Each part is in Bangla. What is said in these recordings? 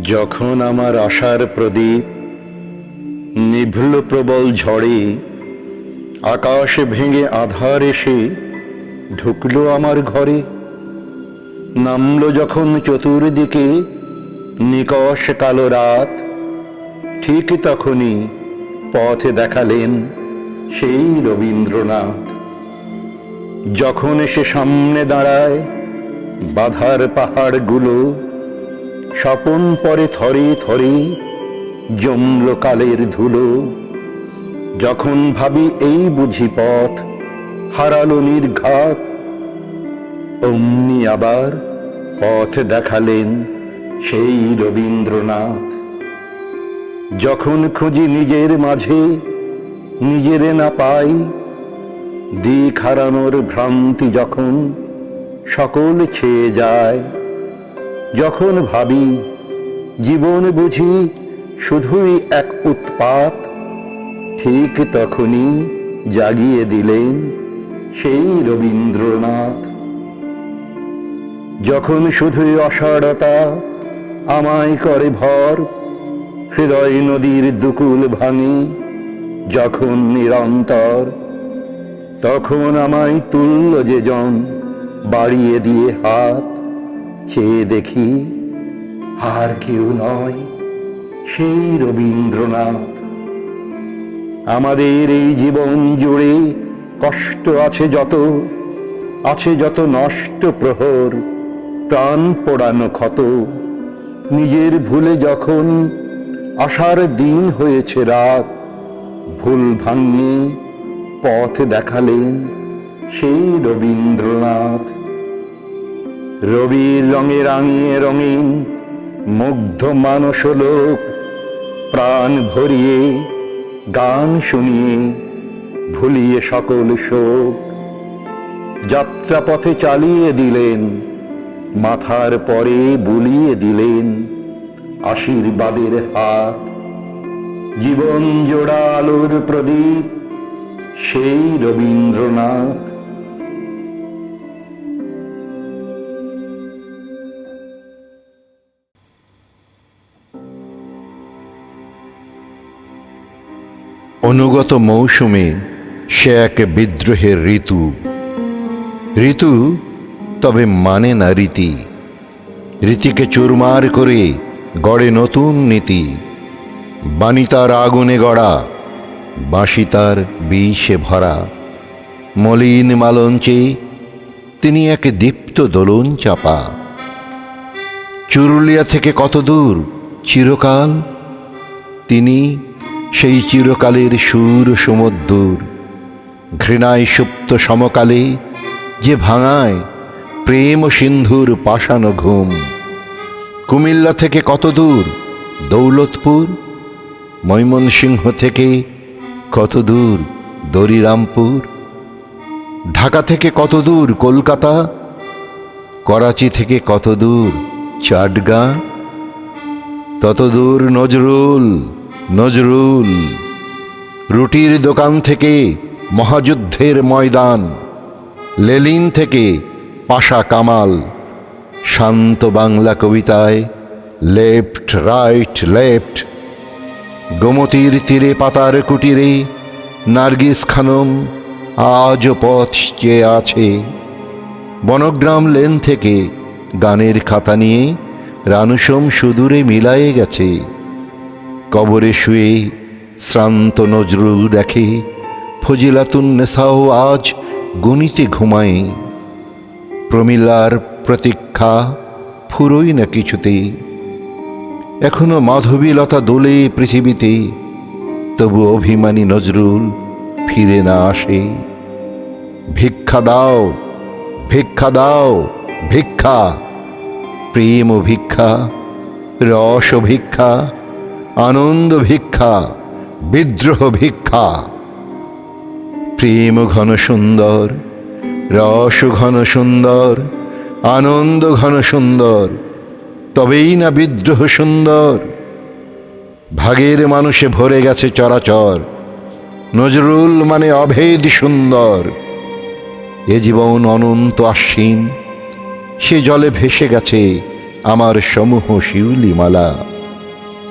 যখন আমার আশার প্রদীপ নিভল প্রবল ঝড়ে, আকাশ ভেঙে আধার এসে ঢুকলো আমার ঘরে। নামলো যখন চতুর্দিকে নিকষ কালো রাত, ঠিক তখনই পথে দেখালেন সেই রবীন্দ্রনাথ। যখন এসে সামনে দাঁড়ায় বাধার পাহাড়গুলো, স্বপন পরে থরে থরে জমল কালের ধুলো। যখন ভাবি এই বুঝি পথ হারালো নির্ঘাত, অমনি আবার পথ দেখালেন সেই রবীন্দ্রনাথ। যখন খুঁজি নিজের মাঝে নিজেরে না পাই, দিক হারানোর ভ্রান্তি যখন সকল ছেয়ে যায়, যখন ভাবি জীবন বুঝি শুধুই এক উৎপাত, ঠিক তখনই জাগিয়ে দিলেন সেই রবীন্দ্রনাথ। যখন শুধুই অসারতা আমায় করে ভর, হৃদয় নদীর দুকুল ভাঙি যখন নিরন্তর, তখন আমায় তুল্য যে জন বাড়িয়ে দিয়ে হাত, চেয়ে দেখি আর কেউ নয় সেই রবীন্দ্রনাথ। আমাদের এই জীবন জুড়ে কষ্ট আছে যত, আছে যত নষ্ট প্রহর, প্রাণ পোড়ানো ক্ষত। নিজের ভুলে যখন আশার দিন হয়েছে রাত, ভুল ভাঙিয়ে পথ দেখালেন সেই রবীন্দ্রনাথ। রবির রঙে রাঙিয়ে রঙিন মুগ্ধ মানস লোক, প্রাণ ভরিয়ে গান শুনিয়ে ভুলিয়ে সকল শোক। যাত্রাপথে চালিয়ে দিলেন, মাথার পরে বুলিয়ে দিলেন আশীর্বাদের হাত। জীবন জোড়া আলোর প্রদীপ সেই রবীন্দ্রনাথ। অনুগত মৌসুমে সে এক বিদ্রোহের ঋতু, ঋতু তবে মানে না রীতি। রীতিকে চুরমার করে গড়ে নতুন নীতি, বাণী তার আগুনে গড়া, বাঁশি তার বিষে ভরা। মলিন মালঞ্চে তিনি এক দীপ্ত দোলন চাপা। চুরুলিয়া থেকে কত দূর চিরকাল, তিনি সেই চিরকালের সুর সমুদ্দূর। ঘৃণায় সুপ্ত সমকালে যে ভাঙায় প্রেম সিন্ধুর পাষাণ ঘুম। কুমিল্লা থেকে কত দূর দৌলতপুর, ময়মনসিংহ থেকে কত দূর দরিরামপুর। ঢাকা থেকে কত দূর কলকাতা, করাচি থেকে কত দূর চাটগাঁ। তত দূর নজরুল, নজরুল। রুটির দোকান থেকে মহাযুদ্ধের ময়দান, লেলিন থেকে পাশা কামাল। শান্ত বাংলা কবিতায় লেফট রাইট লেফট। গোমতীর তীরে পাতার কুটিরে নার্গিস খানম আজও পথ চেয়ে আছে। বনগ্রাম লেন থেকে গানের খাতা নিয়ে রানুসম সুদূরে মিলায়ে গেছে। কবরে শুয়ে শ্রান্ত নজরুল দেখে ফজিলাতুন্নেসাও আজ গণিতে ঘুমায়। প্রমিলার প্রতীক্ষা ফুরোই না কিছুতে, এখনো মাধবীলতা দোলে পৃথিবীতে, তবু অভিমানী নজরুল ফিরে না আসে। ভিক্ষা দাও, ভিক্ষা দাও, ভিক্ষা। প্রেম ভিক্ষা, রস ভিক্ষা, আনন্দ ভিক্ষা, বিদ্রোহ ভিক্ষা। প্রেম ঘন সুন্দর, রস ঘন সুন্দর, আনন্দ ঘন সুন্দর, তবেই না বিদ্রোহ সুন্দর। ভাগের মানুষে ভরে গেছে চরাচর, নজরুল মানে অভেদ সুন্দর। এ জীবন অনন্ত আশ্বিন, সে জলে ভেসে গেছে আমার সমূহ শিউলিমালা।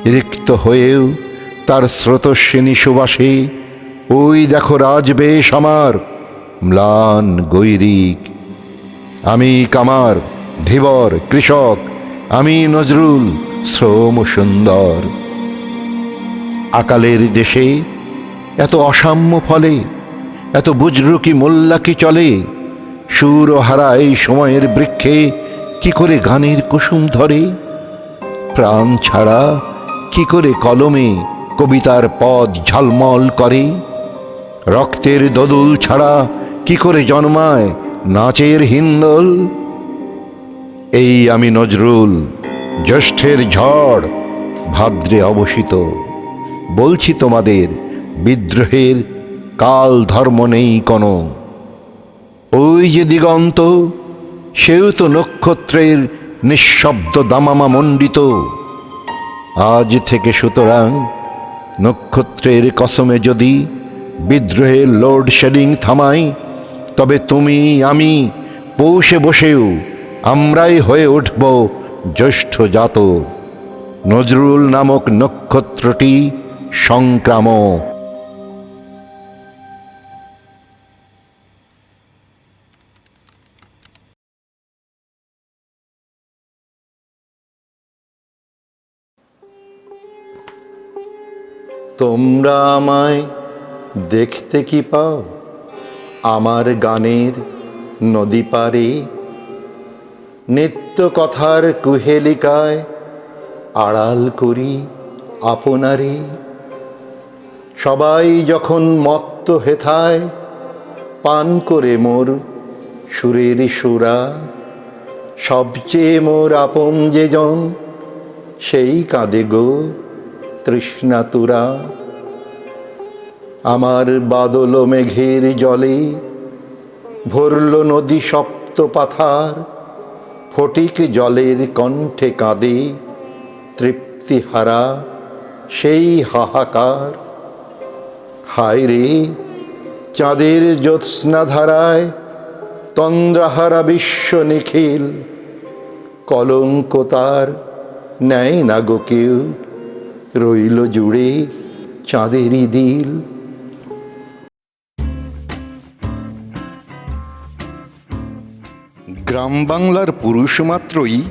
রিক্ত হয়েও তার স্রোতস্বিনী সুবাসে ওই দেখো রাজবেশ আমার ম্লান গৈরিক। আমি কামার, ধীবর, কৃষক, আমি নজরুল, শ্রম সুন্দর। আকালের দেশে এত অসাম্য ফলে, এত বুজরুকি মোল্লা কি চলে? সুর হারায় সময়ের বৃক্ষে কি করে গানের কুসুম ধরে? প্রাণ ছাড়া কি করে কলমে কবিতার পদ ঝলমল করে? রক্তের দোদুল ছাড়া কি করে জন্মায় নাচের হিন্দোল? এই আমি নজরুল, জ্যৈষ্ঠের ঝড় ভাদ্রে অবসিত। বলছি তোমাদের বিদ্রোহের কাল ধর্ম নেই কোনো। ওই যে দিগন্ত, সেও তো নক্ষত্রের নিঃশব্দ দামামা মণ্ডিত। আজ থেকে সুতরাং নক্ষত্রের কসমে যদি বিদ্রোহের লোডশেডিং থামাই, তবে তুমি আমি পৌষে বসেও আমরাই হয়ে উঠব জ্যৈষ্ঠ জাত। নজরুল নামক নক্ষত্রটি সংক্রামক। তোমরা আমায় দেখতে কি পাও আমার গানের নদী পারে? নিত্য কথার কুহেলিকায় আড়াল করি আপনারে। সবাই যখন মত্ত হেথায় পান করে মোর সুরের সুরা, সবচেয়ে মোর আপন যেজন সেই কাঁদে গো তৃষ্ণাতুরা। আমার বাদল মেঘের জলে ভরল নদী সপ্ত পাথার, ফটিক জলের কণ্ঠে কাঁদে তৃপ্তিহারা সেই হাহাকার। হায় রে চাঁদের জ্যোৎস্না ধারায় তন্দ্রাহারা বিশ্ব নিখিল, কলঙ্ক তার নেয় না গো কেউ, রইল জুড়ে চাঁদেরই দিল। গ্রাম বাংলার পুরুষ মাত্রই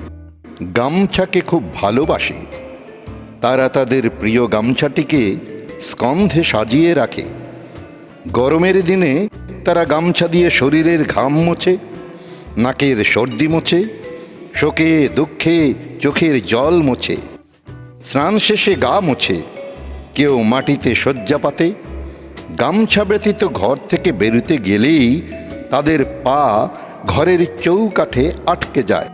গামছাকে খুব ভালোবাসে। তারা তাদের প্রিয় গামছাটিকে স্কন্ধে সাজিয়ে রাখে। গরমের দিনে তারা গামছা দিয়ে শরীরের ঘাম মোছে, নাকের সর্দি মোছে, শোকে দুঃখে চোখের জল মোছে। স্নান শেষে গা মোছে, কেউ মাটিতে শয্যা পাতে। গামছা ব্যতীত ঘর থেকে বেরোতে গেলেই তাদের পা ঘরের চৌকাঠে আটকে যায়।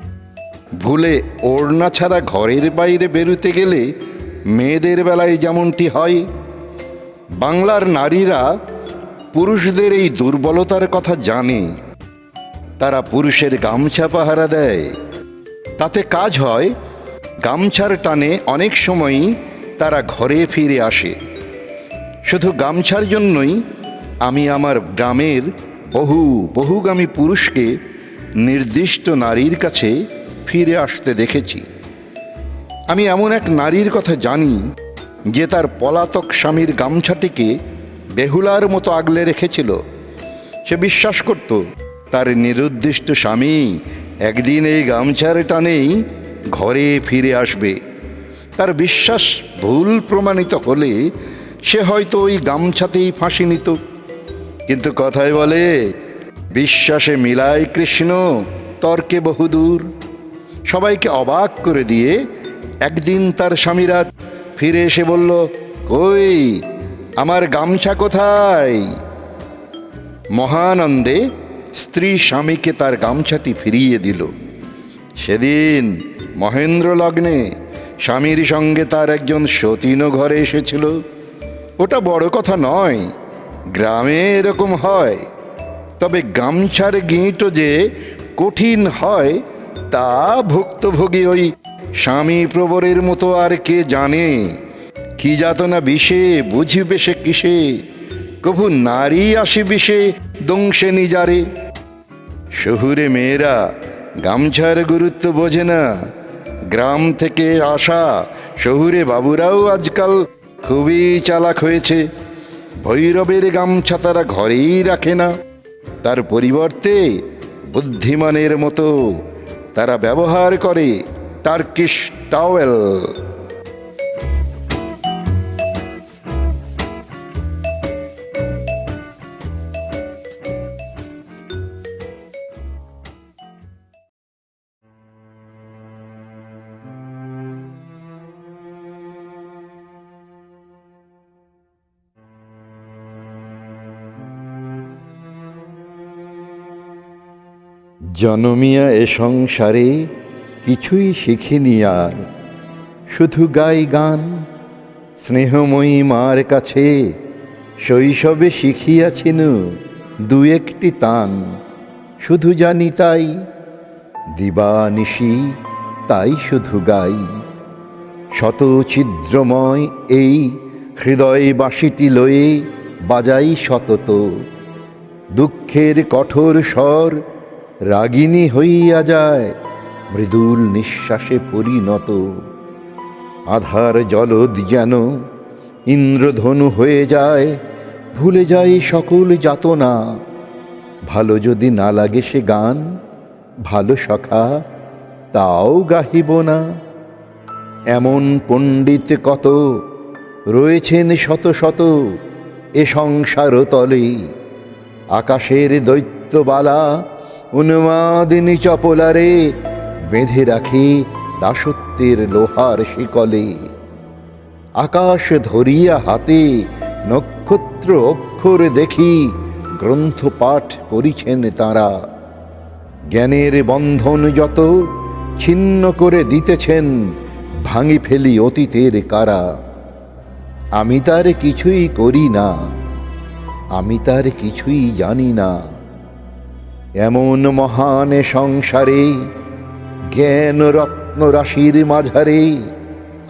ভুলে ওড়না ছাড়া ঘরের বাইরে বেরোতে গেলে মেয়েদের বেলায় যেমনটি হয়। বাংলার নারীরা পুরুষদের এই দুর্বলতার কথা জানে। তারা পুরুষের গামছা পাহারা দেয়। তাতে কাজ হয়, গামছার টানে অনেক সময়ই তারা ঘরে ফিরে আসে। শুধু গামছার জন্যই আমি আমার গ্রামের বহুগামী পুরুষকে নির্দিষ্ট নারীর কাছে ফিরে আসতে দেখেছি। আমি এমন এক নারীর কথা জানি যে তার পলাতক স্বামীর গামছাটিকে বেহুলার মতো আগলে রেখেছিল। সে বিশ্বাস করত তার নিরুদ্দিষ্ট স্বামী একদিন এই গামছার টানেই ঘরে ফিরে আসবে। তার বিশ্বাস ভুল প্রমাণিত হলে সে হয়তো ওই গামছাতেই ফাঁসি নিত। কিন্তু কথায় বলে, বিশ্বাসে মিলায় কৃষ্ণ, তর্কে বহুদূর। সবাইকে অবাক করে দিয়ে একদিন তার স্বামীরা ফিরে এসে বলল, কই আমার গামছা কোথায়? মহানন্দে স্ত্রী স্বামীকে তার গামছাটি ফিরিয়ে দিল। সেদিন মহেন্দ্র লগ্নে স্বামীর সঙ্গে তার একজন সতীনও ঘরে এসেছিল। ওটা বড় কথা নয়, গ্রামে এরকম হয়। তবে গামছার গিঁটো যে কঠিন হয় তা ভুক্তভোগী ওই স্বামী প্রবরের মতো আর কে জানে। কি যাতনা বিষে বুঝিবে সে কিসে, কভু নারী আসি বিষে দংশে নিজারে। শহুরে মেয়েরা গামছার গুরুত্ব বোঝে না, গ্রাম থেকে আসা শহুরে বাবুরাও আজকাল খুবই চালাক হয়েছে। ভৈরবের গামছা তারা ঘরেই রাখে না, তার পরিবর্তে বুদ্ধিমানের মতো তারা ব্যবহার করে টার্কিশ টাওয়েল। জনমিয়া এ সংসারে কিছুই শিখিনি আর, শুধু গাই গান। স্নেহময়ী মার কাছে শৈশবে শিখিয়াছিনু দু একটি তান, শুধু জানি তাই দিবানিশি তাই শুধু গাই। শত ছিদ্রময় এই হৃদয় বাঁশিটি লয়ে বাজাই সতত, দুঃখের কঠোর স্বর রাগিনী হইয়া যায় মৃদুল নিঃশ্বাসে পরিণত। আধার জলদ যেন ইন্দ্রধনু হয়ে যায়, ভুলে যায় সকল যাতনা। ভালো যদি না লাগে সে গান, ভালো সখা তাও গাহিব না। এমন পণ্ডিত কত রয়েছেন শত শত এ সংসার তলে, আকাশের দৈত্যবালা উন্মাদিনী চপলারে বেঁধে রাখে দাসত্বের লোহার শিকলে। আকাশ ধরিয়া হাতে নক্ষত্র অক্ষর দেখি গ্রন্থ পাঠ করিছেন তাঁরা। জ্ঞানের বন্ধন যত ছিন্ন করে দিতেছেন ভাঙি ফেলি অতীতের কারা। আমি তার কিছুই করি না, আমি তার কিছুই জানি না। এমন মহান সংসারে জ্ঞান রত্ন রাশির মাঝারে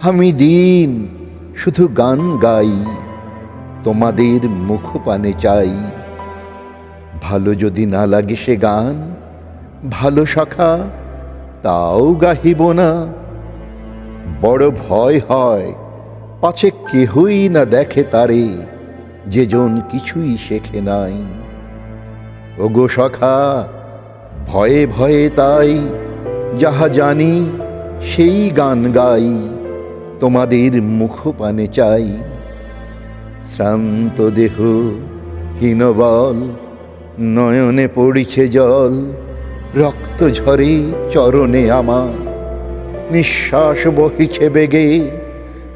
আমি দিন শুধু গান গাই, তোমাদের মুখপানে চাই। ভালো যদি না লাগে সে গান, ভালো সখা তাও গাহিব না। বড় ভয় হয় পাছে কেহই না দেখে তারে, যেজন কিছুই শেখে নাই। ওগো সখা ভয়ে ভয়ে তাই যাহা জানি সেই গান গাই, তোমাদের মুখপানে চাই। শ্রান্ত দেহ হীনবল নয়নে পড়িছে জল, রক্ত ঝরে চরণে আমার, নিঃশ্বাস বহিছে বেগে।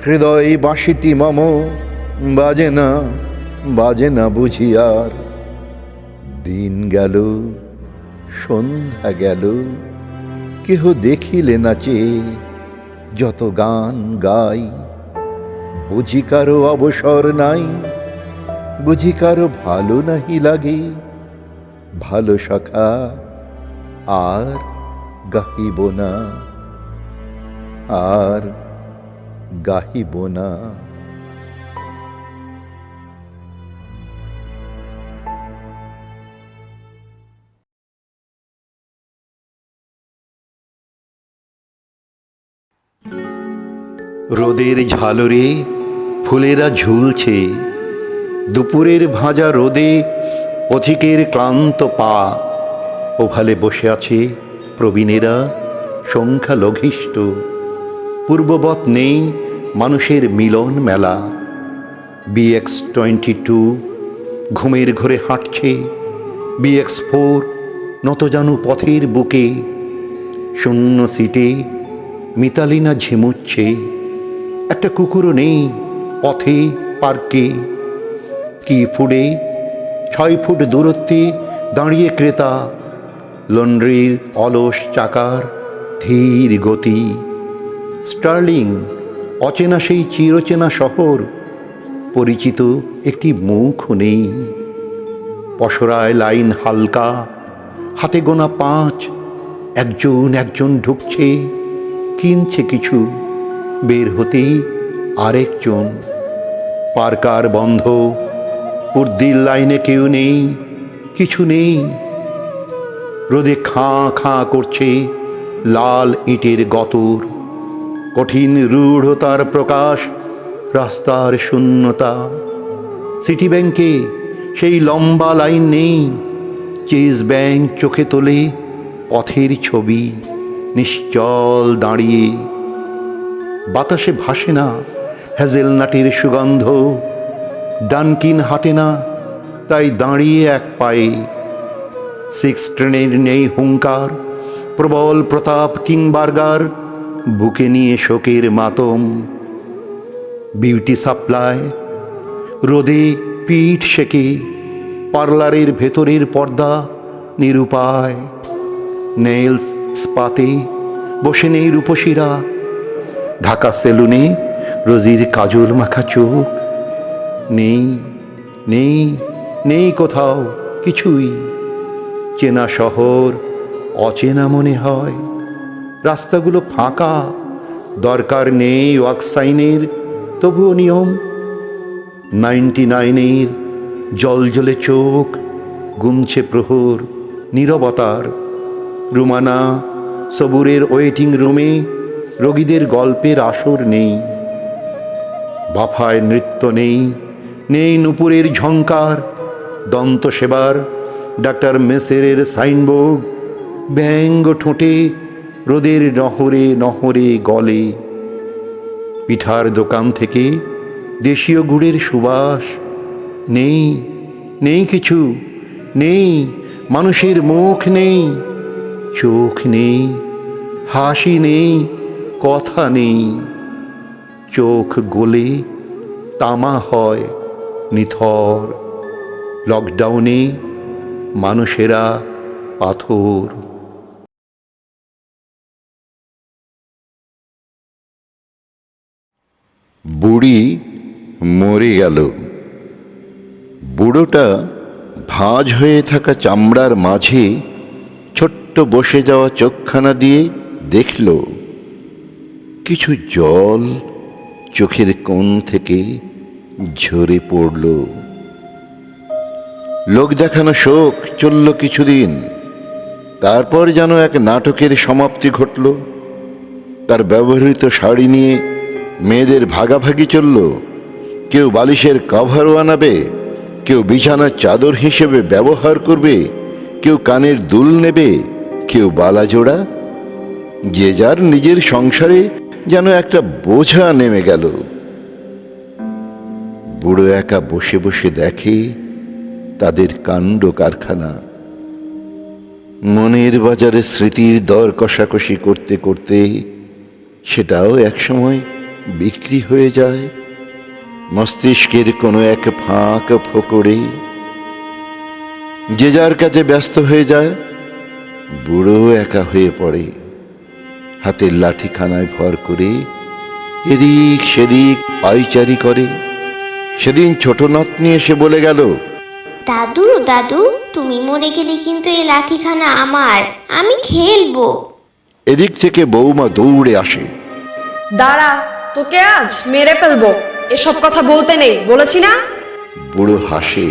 হৃদয় বাঁশিটি মম বাজে না, বাজে না বুঝি আর। দিন গেল সন্ধ্যা গেল, কেহ দেখিলে নাচে যত গান গাই। বুঝি কারো অবসর নাই, বুঝি কারো ভালো নাহি লাগে। ভালো সখা আর গাহিব না, আর গাহিব না। রোদের ঝালরে ফুলেরা ঝুলছে, দুপুরের ভাজা রোদে পথিকের ক্লান্ত পা। ওভালে বসে আছে প্রবীণেরা সংখ্যালঘিষ্ঠ, পূর্ববৎ নেই মানুষের মিলন মেলা। BX-22 ঘুমের ঘরে হাঁটছে, BX-4 নতজানু পথের বুকে। শূন্য সিটে মিতালিনা ঝিমুচ্ছে, একটা কুকুরও নেই পথে পার্কে। কি ফুডে 6 ফুট দূরত্বে দাঁড়িয়ে ক্রেতা, লন্ড্রির অলস চাকার ধীর গতি। স্টার্লিং অচেনা সেই চিরচেনা শহর, পরিচিত একটি মুখ নেই। পসরায় লাইন হালকা, হাতে গোনা 5, একজন একজন ঢুকছে, কিনছে কিছু, বের হতেই আরেকজন। পার্কার বন্ধ, উর্দির লাইনে কেউ নেই, কিছু নেই। রোদে খাঁ খাঁ করছে লাল ইটের গতর, কঠিন রূঢ়তার প্রকাশ, রাস্তার শূন্যতা। সিটি ব্যাংকে সেই লম্বা লাইন নেই, চেজ ব্যাংক চোখে তোলে পথের ছবি, নিশ্চল দাঁড়িয়ে। বাতাসে ভাসে না হ্যাজেলনাটের সুগন্ধ, ডানকিন হাঁটে না তাই দাঁড়িয়ে এক পায়ে। সিক্স ট্রেনের নেই হুঙ্কার, প্রবল প্রতাপ কিংবার্গার বুকে নিয়ে শোকের মাতম। বিউটি সাপ্লাই রোদে পিঠ সেকে, পার্লারের ভেতরের পর্দা নিরুপায়। নেলস স্পাতে বসে নেই রূপসীরা, ঢাকা সেলুনে রোজির কাজল মাখা চোখ। নেই নেই নেই কোথাও কিছুই, চেনা শহর অচেনা মনে হয়। রাস্তাগুলো ফাঁকা, দরকার নেই ওয়াকসাইনের, তবুও নিয়ম। 99 জলজলে চোখ গুনছে প্রহর নীরবতার। রুমানা সবুরের ওয়েটিং রুমে রোগীদের গল্পের আসর নেই। বাফায় নৃত্য নেই, নেই নুপুরের ঝংকার। দন্ত সেবার ডাক্তার মেসেরের সাইনবোর্ড ব্যঙ্গ ঠোঁটে রোদের নহরে নহরে গলে। পিঠার দোকান থেকে দেশীয় গুড়ের সুবাস। নেই নেই কিছু, নেই মানুষের মুখ, নেই চোখ, নেই হাসি, নেই কথা, নেই। চোখ গলে তামা হয় নিথর। লকডাউনে মানুষেরা পাথর। বুড়ি মরে গেল। বুড়োটা ভাঁজ হয়ে থাকা চামড়ার মাঝে ছোট্ট বসে যাওয়া চোখখানা দিয়ে দেখল কিছু জল চোখের কোণ থেকে ঝরে পড়ল। লোক দেখানো শোক চলল কিছুদিন, তারপর যেন এক নাটকের সমাপ্তি ঘটল। তার ব্যবহৃত শাড়ি নিয়ে মেয়েদের ভাগাভাগি চলল। কেউ বালিশের কভারও আনাবে, কেউ বিছানার চাদর হিসেবে ব্যবহার করবে, কেউ কানের দুল নেবে, কেউ বালাজোড়া। যে যার নিজের সংসারে যেন একটা বোঝা নেমে গেল। বুড়ো একা বসে বসে দেখে তাদের কাণ্ড কারখানা। মনের বাজারে স্মৃতির দর কষাকষি করতে করতে সেটাও একসময় বিক্রি হয়ে যায় মস্তিষ্কের কোনো এক ফাঁক ফোকরে। যে যার কাজে ব্যস্ত হয়ে যায়, বুড়ো একা হয়ে পড়ে। হাতের লাঠিখানায় ভর করে এদিক সেদিক পাইচারি করে। সেদিন ছোট নাতনি এসে বলে গেল, দাদু দাদু, তুমি মরে গেলে কিন্তু এই লাঠিখানা আমার, আমি খেলবো। এদিক থেকে বৌমা দৌড়ে আসে। দাঁড়া, তোকে আজ মেরে ফেলবো। এসব কথা বলতে নেই, বলেছি না? বুড়ো হাসে।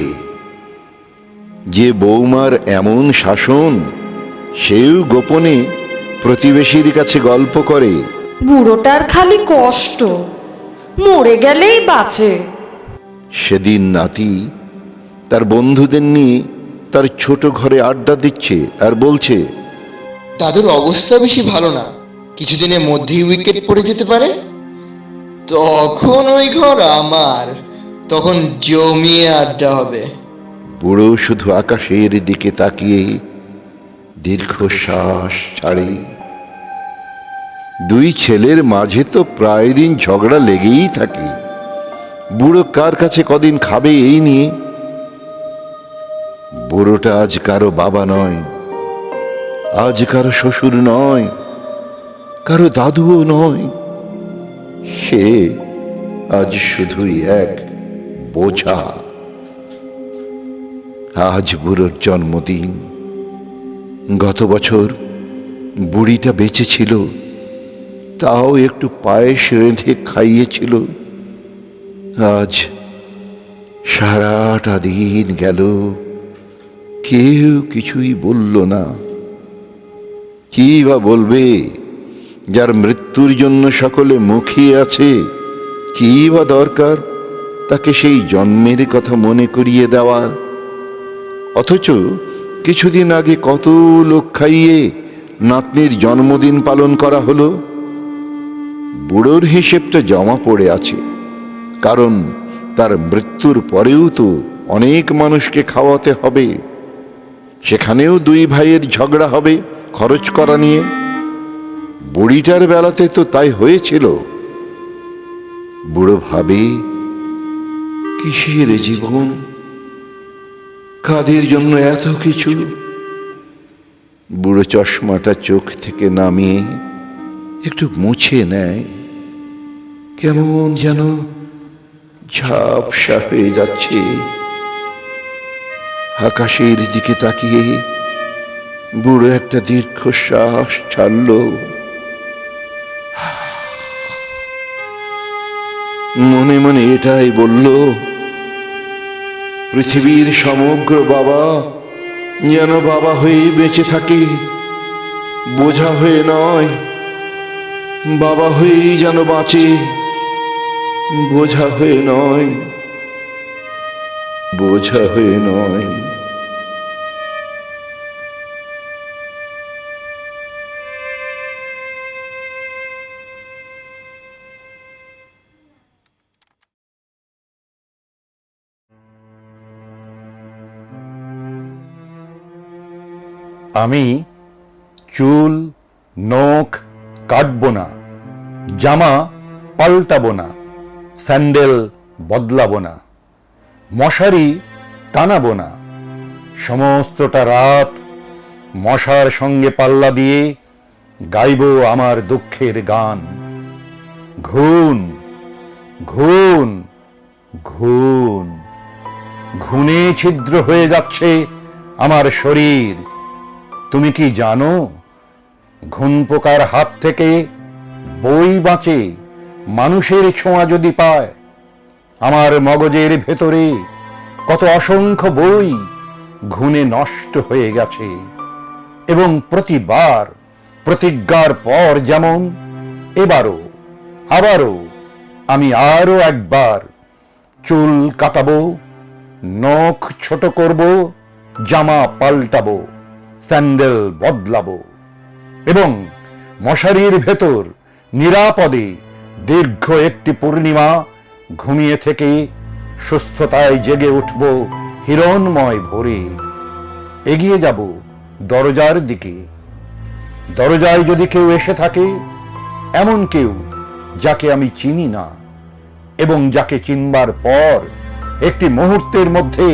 যে বৌমার এমন শাসন, সেও গোপনে প্রতিবেশীর কাছে গল্প করে। বুড়োটার খালি কষ্ট, মরে গেলেই বাঁচে। সেদিন নাতি তার বন্ধুদের নিয়ে তার ছোট ঘরে আড্ডা দিচ্ছে আর বলছে, দাদুর অবস্থা বেশি ভালো না, কিছুদিনের মধ্যেই উইকেট পড়ে যেতে পারে। তখন ওই ঘর আমার, তখন জমিয়ে আড্ডা হবে। বুড়ো শুধু আকাশের দিকে তাকিয়ে দীর্ঘশ্বাস ছাড়ে। দুই ছেলের মাঝে তো প্রায় দিন ঝগড়া লেগেই থাকে। বুড়ো কার কাছে কদিন খাবে এই নিয়ে। বুড়োটা আজ কারো বাবা নয়, আজ কারো শ্বশুর নয়, কারো দাদুও নয়। সে আজ শুধুই এক বোঝা। আজ বুড়োর জন্মদিন। গত বছর বুড়িটা বেঁচে ছিল, তাও একটু পায়েস রেঁধে খাইয়েছিল। আজ সারাটা দিন গেল, কেউ কিছুই বলল না। কি বা বলবে? যার মৃত্যুর জন্য সকলে মুখিয়ে আছে, কি বা দরকার তাকে সেই জন্মের কথা মনে করিয়ে দেওয়ার? অথচ কিছুদিন আগে কত লোক খাইয়ে নাতনির জন্মদিন পালন করা হলো। বুড়োর হিসেবটা জমা পড়ে আছে, কারণ তার মৃত্যুর পরেও তো অনেক মানুষকে খাওয়াতে হবে। সেখানেও দুই ভাইয়ের ঝগড়া হবে খরচ করা নিয়ে। বুড়িটার বেলাতে তো তাই হয়েছিল। বুড়ো ভাবে, কিসের জীবন, কাদের জন্য এত কিছু? বুড়ো চশমাটা চোখ থেকে নামিয়ে একটু মুছে নেয়। কেমন যেন ঝাপসা হয়ে যাচ্ছে। আকাশের দিকে তাকিয়ে বুড়ো একটা দীর্ঘশ্বাস ছাড়ল। মনে মনে এটাই বলল, পৃথিবীর সমগ্র বাবা যেন বাবা হয়ে বেঁচে থাকে, বোঝা হয়ে নয়। বাবা হয়েই যেন বাঁচে, বোঝা হয়ে নয়, বোঝা হয়ে নয়। আমি চুল নখ কাটবো না, জামা পাল্টাবো না, স্যান্ডেল বদলাবো না, মশারি টানাবো না। সমস্তটা রাত মশার সঙ্গে পাল্লা দিয়ে গাইব আমার দুঃখের গান। ঘুণ ঘুণ ঘুণ, ঘুণে ছিদ্র হয়ে যাচ্ছে আমার শরীর। তুমি কি জানো, ঘুণ পোকার হাত থেকে বই বাঁচে মানুষের ছোঁয়া যদি পায়? আমার মগজের ভেতরে কত অসংখ্য বই ঘুণে নষ্ট হয়ে গেছে। এবং প্রতিবার প্রতিজ্ঞার পর যেমন এবারও আবারও আমি আরো একবার চুল কাটাবো, নখ ছোট করব, জামা পাল্টাবো, স্যান্ডেল বদলাবো এবং মশারির ভেতর নিরাপদে দীর্ঘ একটি পূর্ণিমা ঘুমিয়ে থেকে সুস্থতায় জেগে উঠব হিরণময় ভোরে। এগিয়ে যাব দরজার দিকে। দরজায় যদি কেউ এসে থাকে, এমন কেউ যাকে আমি চিনি না এবং যাকে চিনবার পর একটি মুহূর্তের মধ্যে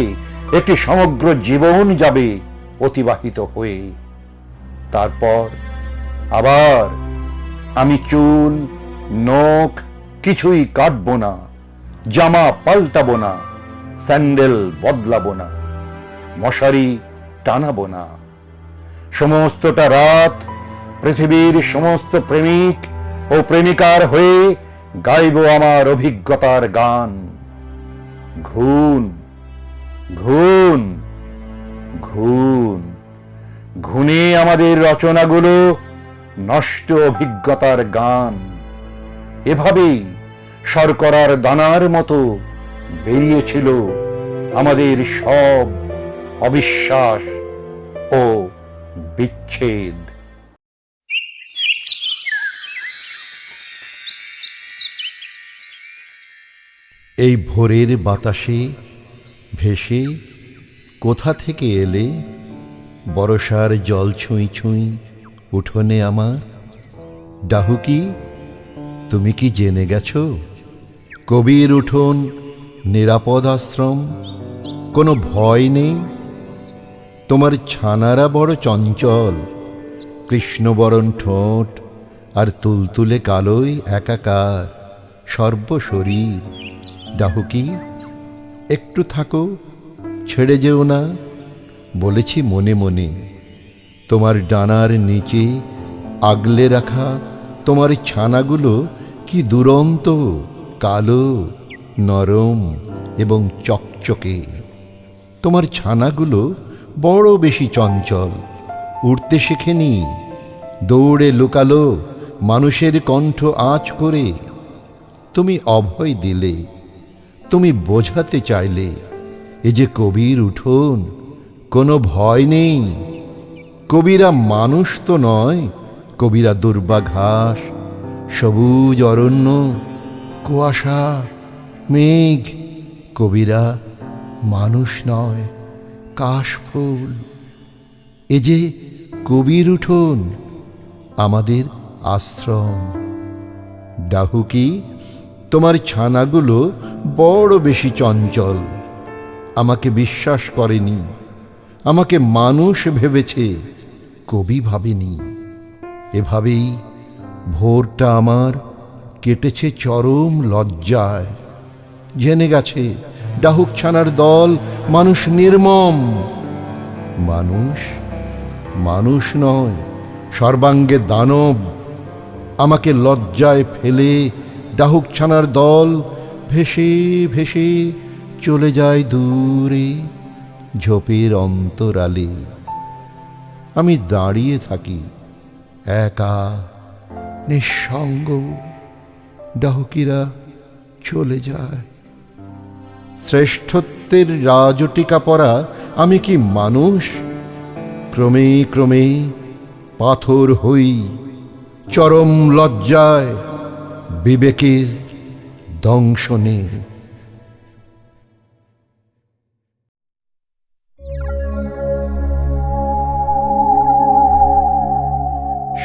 একটি সমগ্র জীবন যাবে অতিবাহিত হয়ে, তারপর আবার আমি চুল নখ কিছুই কাটবো না, জামা পাল্টাবো না, স্যান্ডেল বদলাবো না, মশারি টানাবো না। সমস্তটা রাত পৃথিবীর সমস্ত প্রেমিক ও প্রেমিকার হয়ে গাইব আমার অভিজ্ঞতার গান। ঘুণ ঘুণ ঘুণ, ঘুণে আমাদের রচনাগুলো নষ্ট অভিজ্ঞতার গান। এভাবেই শর্করার দানার মতো বেরিয়েছিল আমাদের সব অবিশ্বাস ও বিচ্ছেদ। এই ভোরের বাতাসে ভেসে কোথা থেকে এলে? বরষার জল ছুঁই ছুঁই উঠোনে আমার। ডাহুকি, তুমি কি জেনে গেছো? কবির উঠোন নিরাপদ আশ্রম, কোনো ভয় নেই। তোমার ছানারা বড় চঞ্চল, কৃষ্ণবরণ ঠোঁট আর তুলতুলে কালোই একাকার সর্বশরীর। ডাহুকি, একটু থাকো, ছেড়ে যেও না। বলেছি মনে মনে। তোমার ডানার নিচে আগলে রাখা তোমার ছানাগুলো কি দুরন্ত, কালো, নরম এবং চকচকে। তোমার ছানাগুলো বড় বেশি চঞ্চল, উড়তে শেখেনি, দৌড়ে লুকালো মানুষের কণ্ঠ আঁচ করে তুমি অভয় দিলে, তুমি বোঝাতে চাইলে এ যে কবির উঠোন, কোনো ভয় নেই। কবিরা মানুষ তো নয়, কবিরা দুর্বা ঘাস, সবুজ অরণ্য, কুয়াশা, মেঘ। কবিরা মানুষ নয়, কাশফুল। এ যে কবির উঠোন, আমাদের আশ্রম। ডাহুকি, তোমার ছানাগুলো বড় বেশি চঞ্চল। আমাকে বিশ্বাস করেনি, আমাকে মানুষ ভেবেছে, কবি ভাবেনি। এভাবেই ভোরটা আমার কেটেছে চরম লজ্জায়। জেনে গেছে ডাহুক ছানার দল মানুষ নির্মম। মানুষ মানুষ নয়, সর্বাঙ্গে দানব। আমাকে লজ্জায় ফেলে ডাহুক ছানার দল ভেসে ভেসে চলে যায় দূরে ঝোপের অন্তরালে। আমি দাঁড়িয়ে থাকি একা, নিঃসঙ্গ। ডাহুকিরা চলে যায়। শ্রেষ্ঠত্বের রাজটিকা পরা আমি কি মানুষ? ক্রমে ক্রমে পাথর হই, চরম লজ্জায়, বিবেকের দংশনে।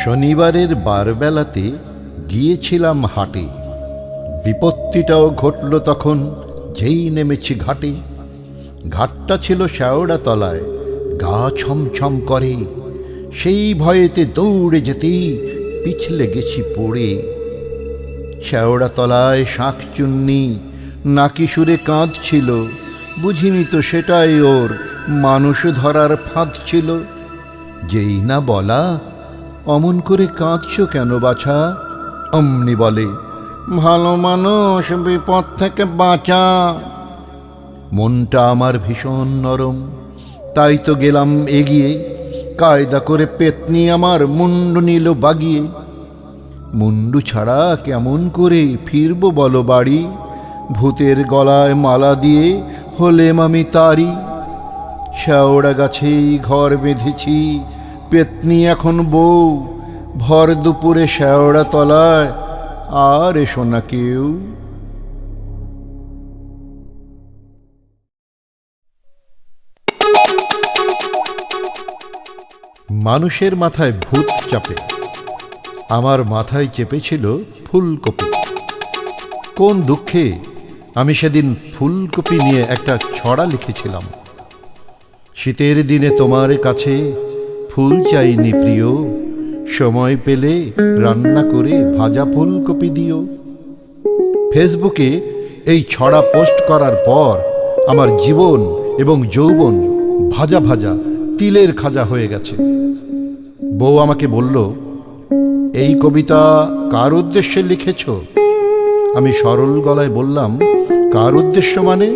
শনিবারের বারবেলাতে গিয়েছিলাম হাটে। বিপত্তিটাও ঘটল তখন, যেই নেমেছি ঘাটে। ঘাটটা ছিল শ্যাওড়া তলায়, গা ছমছম করে। সেই ভয়েতে দৌড়ে যেতেই পিছলে গেছি পড়ে। শ্যাওড়া তলায় শাঁখচুন্নি নাকি সুরে কাঁদছিল। বুঝিনি তো সেটাই ওর মানুষ ধরার ফাঁদ ছিল। যেই না বলা, অমন করে কাঁদছ কেন বাছা? অমনি বলে, ভালো মানুষ, বিপদ থেকে বাঁচা। মনটা আমার ভীষণ নরম, তাই তো গেলাম এগিয়ে। কায়দা করে পেতনি আমার মুন্ডু নিল বাগিয়ে। মুন্ডু ছাড়া কেমন করে ফিরবো বলো বাড়ি? ভূতের গলায় মালা দিয়ে হলেম আমি তারি। শ্যাওড়া গাছেই ঘর বেঁধেছি, পেতনি এখন বউ। ভর দুপুরে শ্যাওড়া তলায় আর এসো না কেউ। মানুষের মাথায় ভূত চাপে, আমার মাথায় চেপেছিল ফুলকপি। কোন দুঃখে আমি সেদিন ফুলকপি নিয়ে একটা ছড়া লিখেছিলাম। শীতের দিনে তোমার কাছে ফুল চাইনি প্রিয়, সময় পেলে রান্না করে ভাজা ফুলকপি দিও। ফেসবুকে এই ছড়া পোস্ট করার পর আমার জীবন এবং যৌবন ভাজা ভাজা তিলের খাজা হয়ে গেছে। বউ আমাকে বলল, এই কবিতা কার উদ্দেশ্যে লিখেছ? আমি সরল গলায় বললাম, কার উদ্দেশ্য মানে?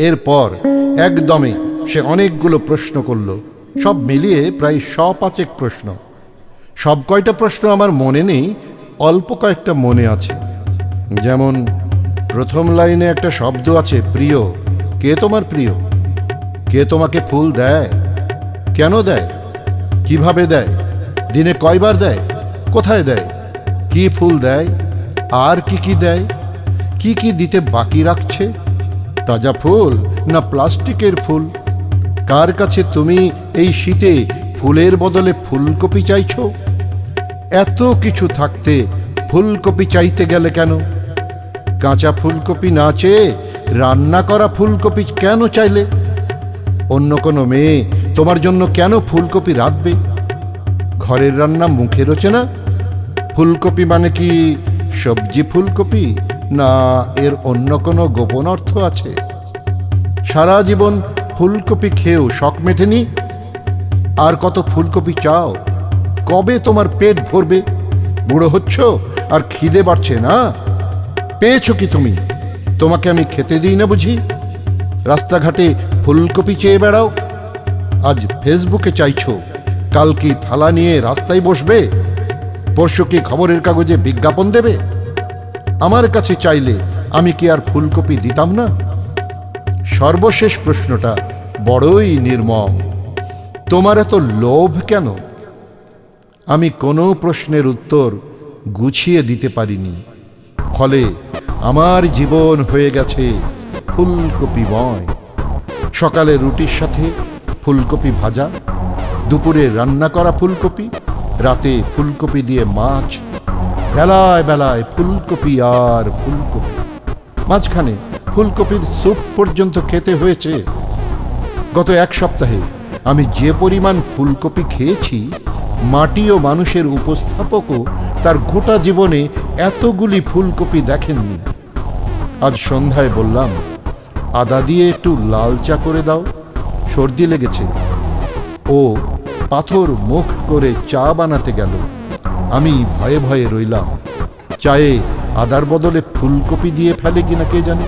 এরপর একদমে সে অনেকগুলো প্রশ্ন করল, সব মিলিয়ে প্রায় 105 প্রশ্ন। সব কয়টা প্রশ্ন আমার মনে নেই, অল্প কয়েকটা মনে আছে। যেমন প্রথম লাইনে একটা শব্দ আছে প্রিয়। কে তোমার প্রিয়? কে তোমাকে ফুল দেয়? কেন দেয়? কিভাবে দেয়? দিনে কয়বার দেয়? কোথায় দেয়? কি ফুল দেয়? আর কি কি দেয়? কি কি দিতে বাকি রাখছে? তাজা ফুল না প্লাস্টিকের ফুল? কার কাছে তুমি এই শীতে ফুলের বদলে ফুলকপি চাইছো? এত কিছু থাকতে ফুলকপি চাইতে গেলে কেন? কাঁচা ফুলকপি না চেয়ে রান্না করা ফুলকপি কেন চাইলে? অন্য কোনো মেয়ে তোমার জন্য কেন ফুলকপি রাঁধবে? ঘরের রান্না মুখে রোচে না? ফুলকপি মানে কি সবজি ফুলকপি, না এর অন্য কোনো গোপন অর্থ আছে? সারা জীবন ফুলকপি খেয়েও শখ মেটেনি, আর কত ফুলকপি চাও? কবে তোমার পেট ভরবে? বুড়ো হচ্ছ আর খিদে বাড়ছে না? পেয়েছো কি তুমি? তোমাকে আমি খেতে দিই না বুঝি? রাস্তাঘাটে ফুলকপি চেয়ে বেড়াও। আজ ফেসবুকে চাইছো, কাল কি থালা নিয়ে রাস্তায় বসবে? পরশু কি খবরের কাগজে বিজ্ঞাপন দেবে? আমার কাছে চাইলে আমি কি আর ফুলকপি দিতাম না? সর্বশেষ প্রশ্নটা বড়ই নির্মম। তোমার এত লোভ কেন? আমি কোনো প্রশ্নের উত্তর গুছিয়ে দিতে পারিনি, ফলে আমার জীবন হয়ে গেছে ফুলকপিময়। সকালে রুটির সাথে ফুলকপি ভাজা, দুপুরে রান্না করা ফুলকপি, রাতে ফুলকপি দিয়ে মাছ, বেলায় বেলায় ফুলকপি আর ফুলকপি। মাঝখানে ফুলকপির স্যুপ পর্যন্ত খেতে হয়েছে। গত এক সপ্তাহে আমি যে পরিমাণ ফুলকপি খেয়েছি, মাটি ও মানুষের উপস্থাপকও তার গোটা জীবনে এতগুলি ফুলকপি দেখেননি। আজ সন্ধ্যায় বললাম, আদা দিয়ে একটু লাল চা করে দাও, সর্দি লেগেছে। ও পাথর মুখ করে চা বানাতে গেল। আমি ভয়ে ভয়ে রইলাম, চায়ে আদার বদলে ফুলকপি দিয়ে ফেলে কিনা কে জানে।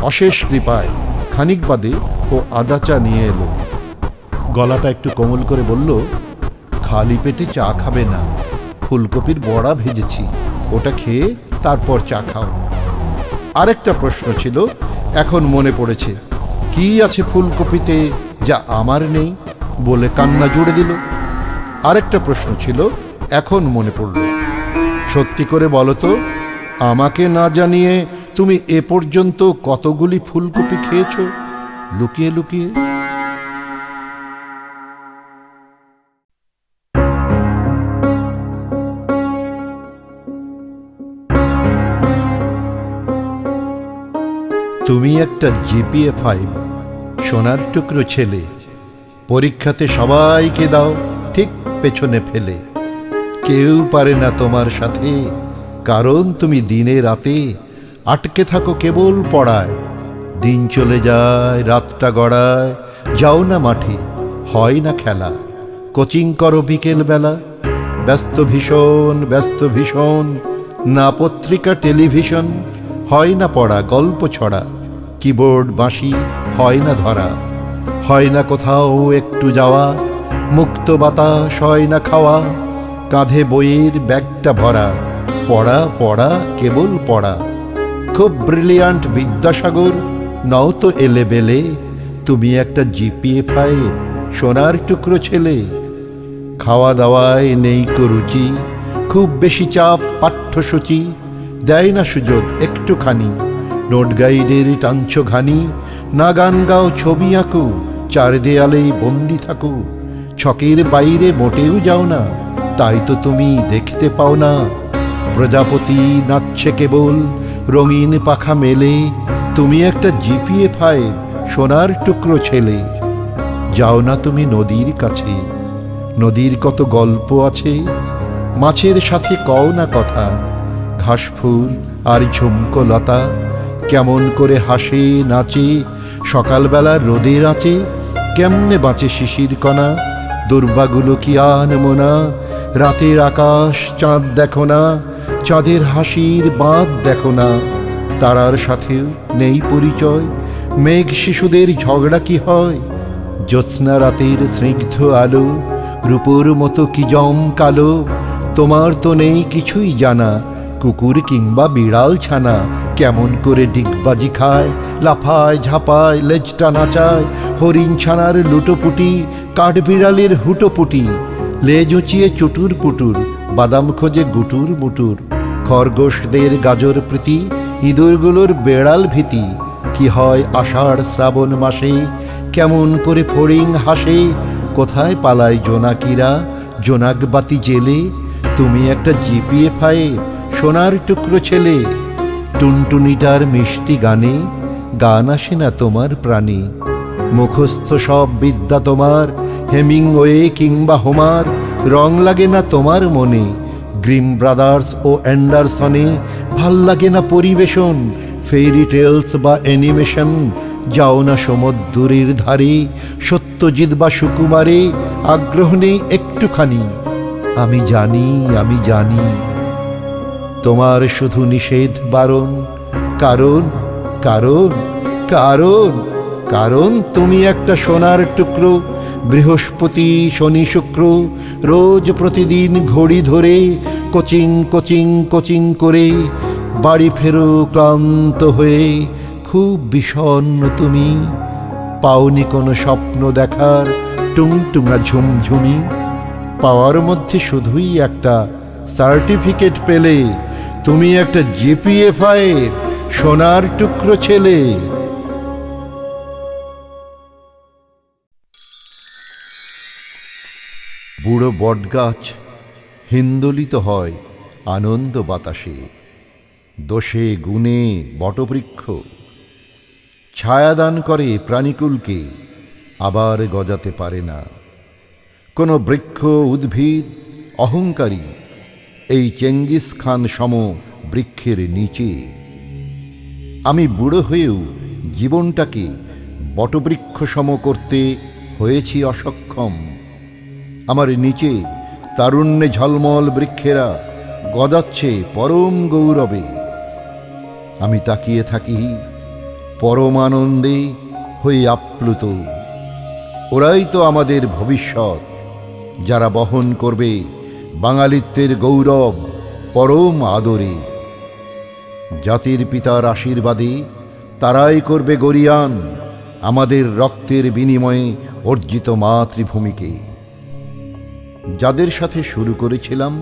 অশেষ কৃপায় খানিক বাদে ও আদা চা নিয়ে এলো। গলাটা একটু কোমল করে বলল, খালি পেটে চা খাবে না, ফুলকপির বড়া ভেজেছি, ওটা খেয়ে তারপর চা খাও। আরেকটা প্রশ্ন ছিল, এখন মনে পড়েছে, কি আছে ফুলকপিতে যা আমার নেই, বলে কান্না জুড়ে দিল। আরেকটা প্রশ্ন ছিল, এখন মনে পড়ল, সত্যি করে বলো তো, আমাকে না জানিয়ে তুমি এ পর্যন্ত কতগুলি ফুলকপি খেয়েছো লুকিয়ে লুকিয়ে? তুমি একটা জিপিএ 5, সোনার টুকরো ছেলে, পরীক্ষাতে সবাইকে দাও ঠিক পেছনে ফেলে। কেউ পারে না তোমার সাথে, কারণ তুমি দিনে রাতে আটকে থাকো কেবল পড়ায়। দিন চলে যায়, রাতটা গড়ায়, যাও না মাঠে, হয় না খেলা, কোচিং করো বিকেল বেলা। ব্যস্ত ভীষণ, না পত্রিকা টেলিভিশন, হয় না পড়া গল্প ছড়া, কিবোর্ড বাঁশি হয় না ধরা, হয় না কোথাও একটু যাওয়া, মুক্ত বাতাস হয় না খাওয়া, কাঁধে বইয়ের ব্যাগটা ভরা, পড়া পড়া কেবল পড়া। খুব ব্রিলিয়ান্ট বিদ্যাসাগর নও তো এলে বেলে, তুমি একটা জিপিএ 5, সোনার টুকরো ছেলে। খাওয়া দাওয়ায় নেই কো রুচি, খুব বেশি চাপ পাঠ্যসূচি, দেয় না সুযোগ একটুখানি, নোট গাইডের টানছ ঘানি, না গান গাও ছবি আঁকো, চার দেয়ালেই বন্দি থাকো, ছকের বাইরে মোটেও যাও না, তাই তো তুমি দেখতে পাও না। প্রজাপতি নাচছে কেবল রঙিন পাখা মেলে, তুমি একটা জিপিএ 5, সোনার টুকরো ছেলে। যাও না তুমি নদীর কাছে, নদীর কত গল্প আছে, মাছের সাথে কও না কথা, ঘাসফুল আর ঝুমকো লতা, কেমন করে হাসে নাচে সকালবেলা রোদের আঁচে, কেমনে বাঁচে শিশির কণা, দুর্বাগুলো কি আনমোনা, রাতের আকাশ চাঁদ দেখো না, চাঁদের হাসির বাঁধ দেখো না, তারার সাথেও নেই পরিচয়, মেঘ শিশুদের ঝগড়া কি হয়, জ্যোৎস্না রাতের স্নিগ্ধ আলো, রূপোর মতো কি জম কালো, তোমার তো নেই কিছুই জানা, কুকুর কিংবা বিড়াল ছানা কেমন করে ডিগবাজি খায়, লাফায় ঝাঁপায় লেজটা নাচায়, হরিণ ছানার লুটোপুটি, কাঠবিড়ালের হুটোপুটি, লেজ উঁচিয়ে চুটুর পুটুর, বাদাম খোঁজে গুটুর মুটুর, খরগোশদের গাজর প্রীতি, ইঁদুরগুলোর বেড়াল ভীতি, কি হয় আষাঢ় শ্রাবণ মাসে, কেমন করে ফড়িং হাসে, কোথায় পালায় জোনাকিরা জোনাক বাতি জেলে, তুমি একটা জিপিএ 5, সোনার টুকরো ছেলে। টুনটুনিটার মিষ্টি গানে গান আসে না তোমার প্রাণে, মুখস্থ সব বিদ্যা তোমার, হেমিংওয়ে কিংবা হোমার, রং লাগে না তোমার মনে, গ্রিম ব্রাদার্স ও অ্যান্ডারসনে ভাল লাগে না পরিবেশন, ফেরি টেলস বা অ্যানিমেশন, যাও না সমুদ্রের ধারে, সত্যজিৎ বা সুকুমারে আগ্রহ নেই একটুখানি। আমি জানি তোমার শুধু নিষেধ বারণ, কারণ কারণ কারণ কারণ তুমি একটা সোনার টুকরো, বৃহস্পতি শনি শুক্র রোজ প্রতিদিন ঘড়ি ধরে কোচিং কোচিং কোচিং করে বাড়ি ফেরো ক্লান্ত হয়ে, খুব বিষণ্ণ তুমি, পাওনি কোনো স্বপ্ন দেখার টুংটুঙা ঝুমঝুমি। পাওয়ার মধ্যে শুধুই একটা সার্টিফিকেট পেলে, তুমি একটা জিপিএফআইয়ের সোনার টুকরো ছেলে। বুড়ো বটগাছ হিন্দোলিত হয় আনন্দ বাতাসে, দোষে গুণে বটবৃক্ষ ছায়াদান করে প্রাণীকুলকে, আবার গজাতে পারে না কোনো বৃক্ষ উদ্ভিদ অহংকারী এই চেঙ্গিস খান সম বৃক্ষের নিচে। আমি বুড়ো হয়েও জীবনটাকে বটবৃক্ষ সম করতে হয়েছি অসক্ষম। আমার নিচে তারুণ্যে ঝলমল বৃক্ষেরা গজাচ্ছে পরম গৌরবে। আমি তাকিয়ে থাকি পরমানন্দে হয়ে আপ্লুত। ওরাই তো আমাদের ভবিষ্যৎ, যারা বহন করবে বাঙালিত্বের গৌরব পরম আদরে। জাতির পিতার আশীর্বাদে তারাই করবে গরিয়ান আমাদের রক্তের বিনিময়ে অর্জিত মাতৃভূমিকে। যাদের সাথে শুরু করেছিলাম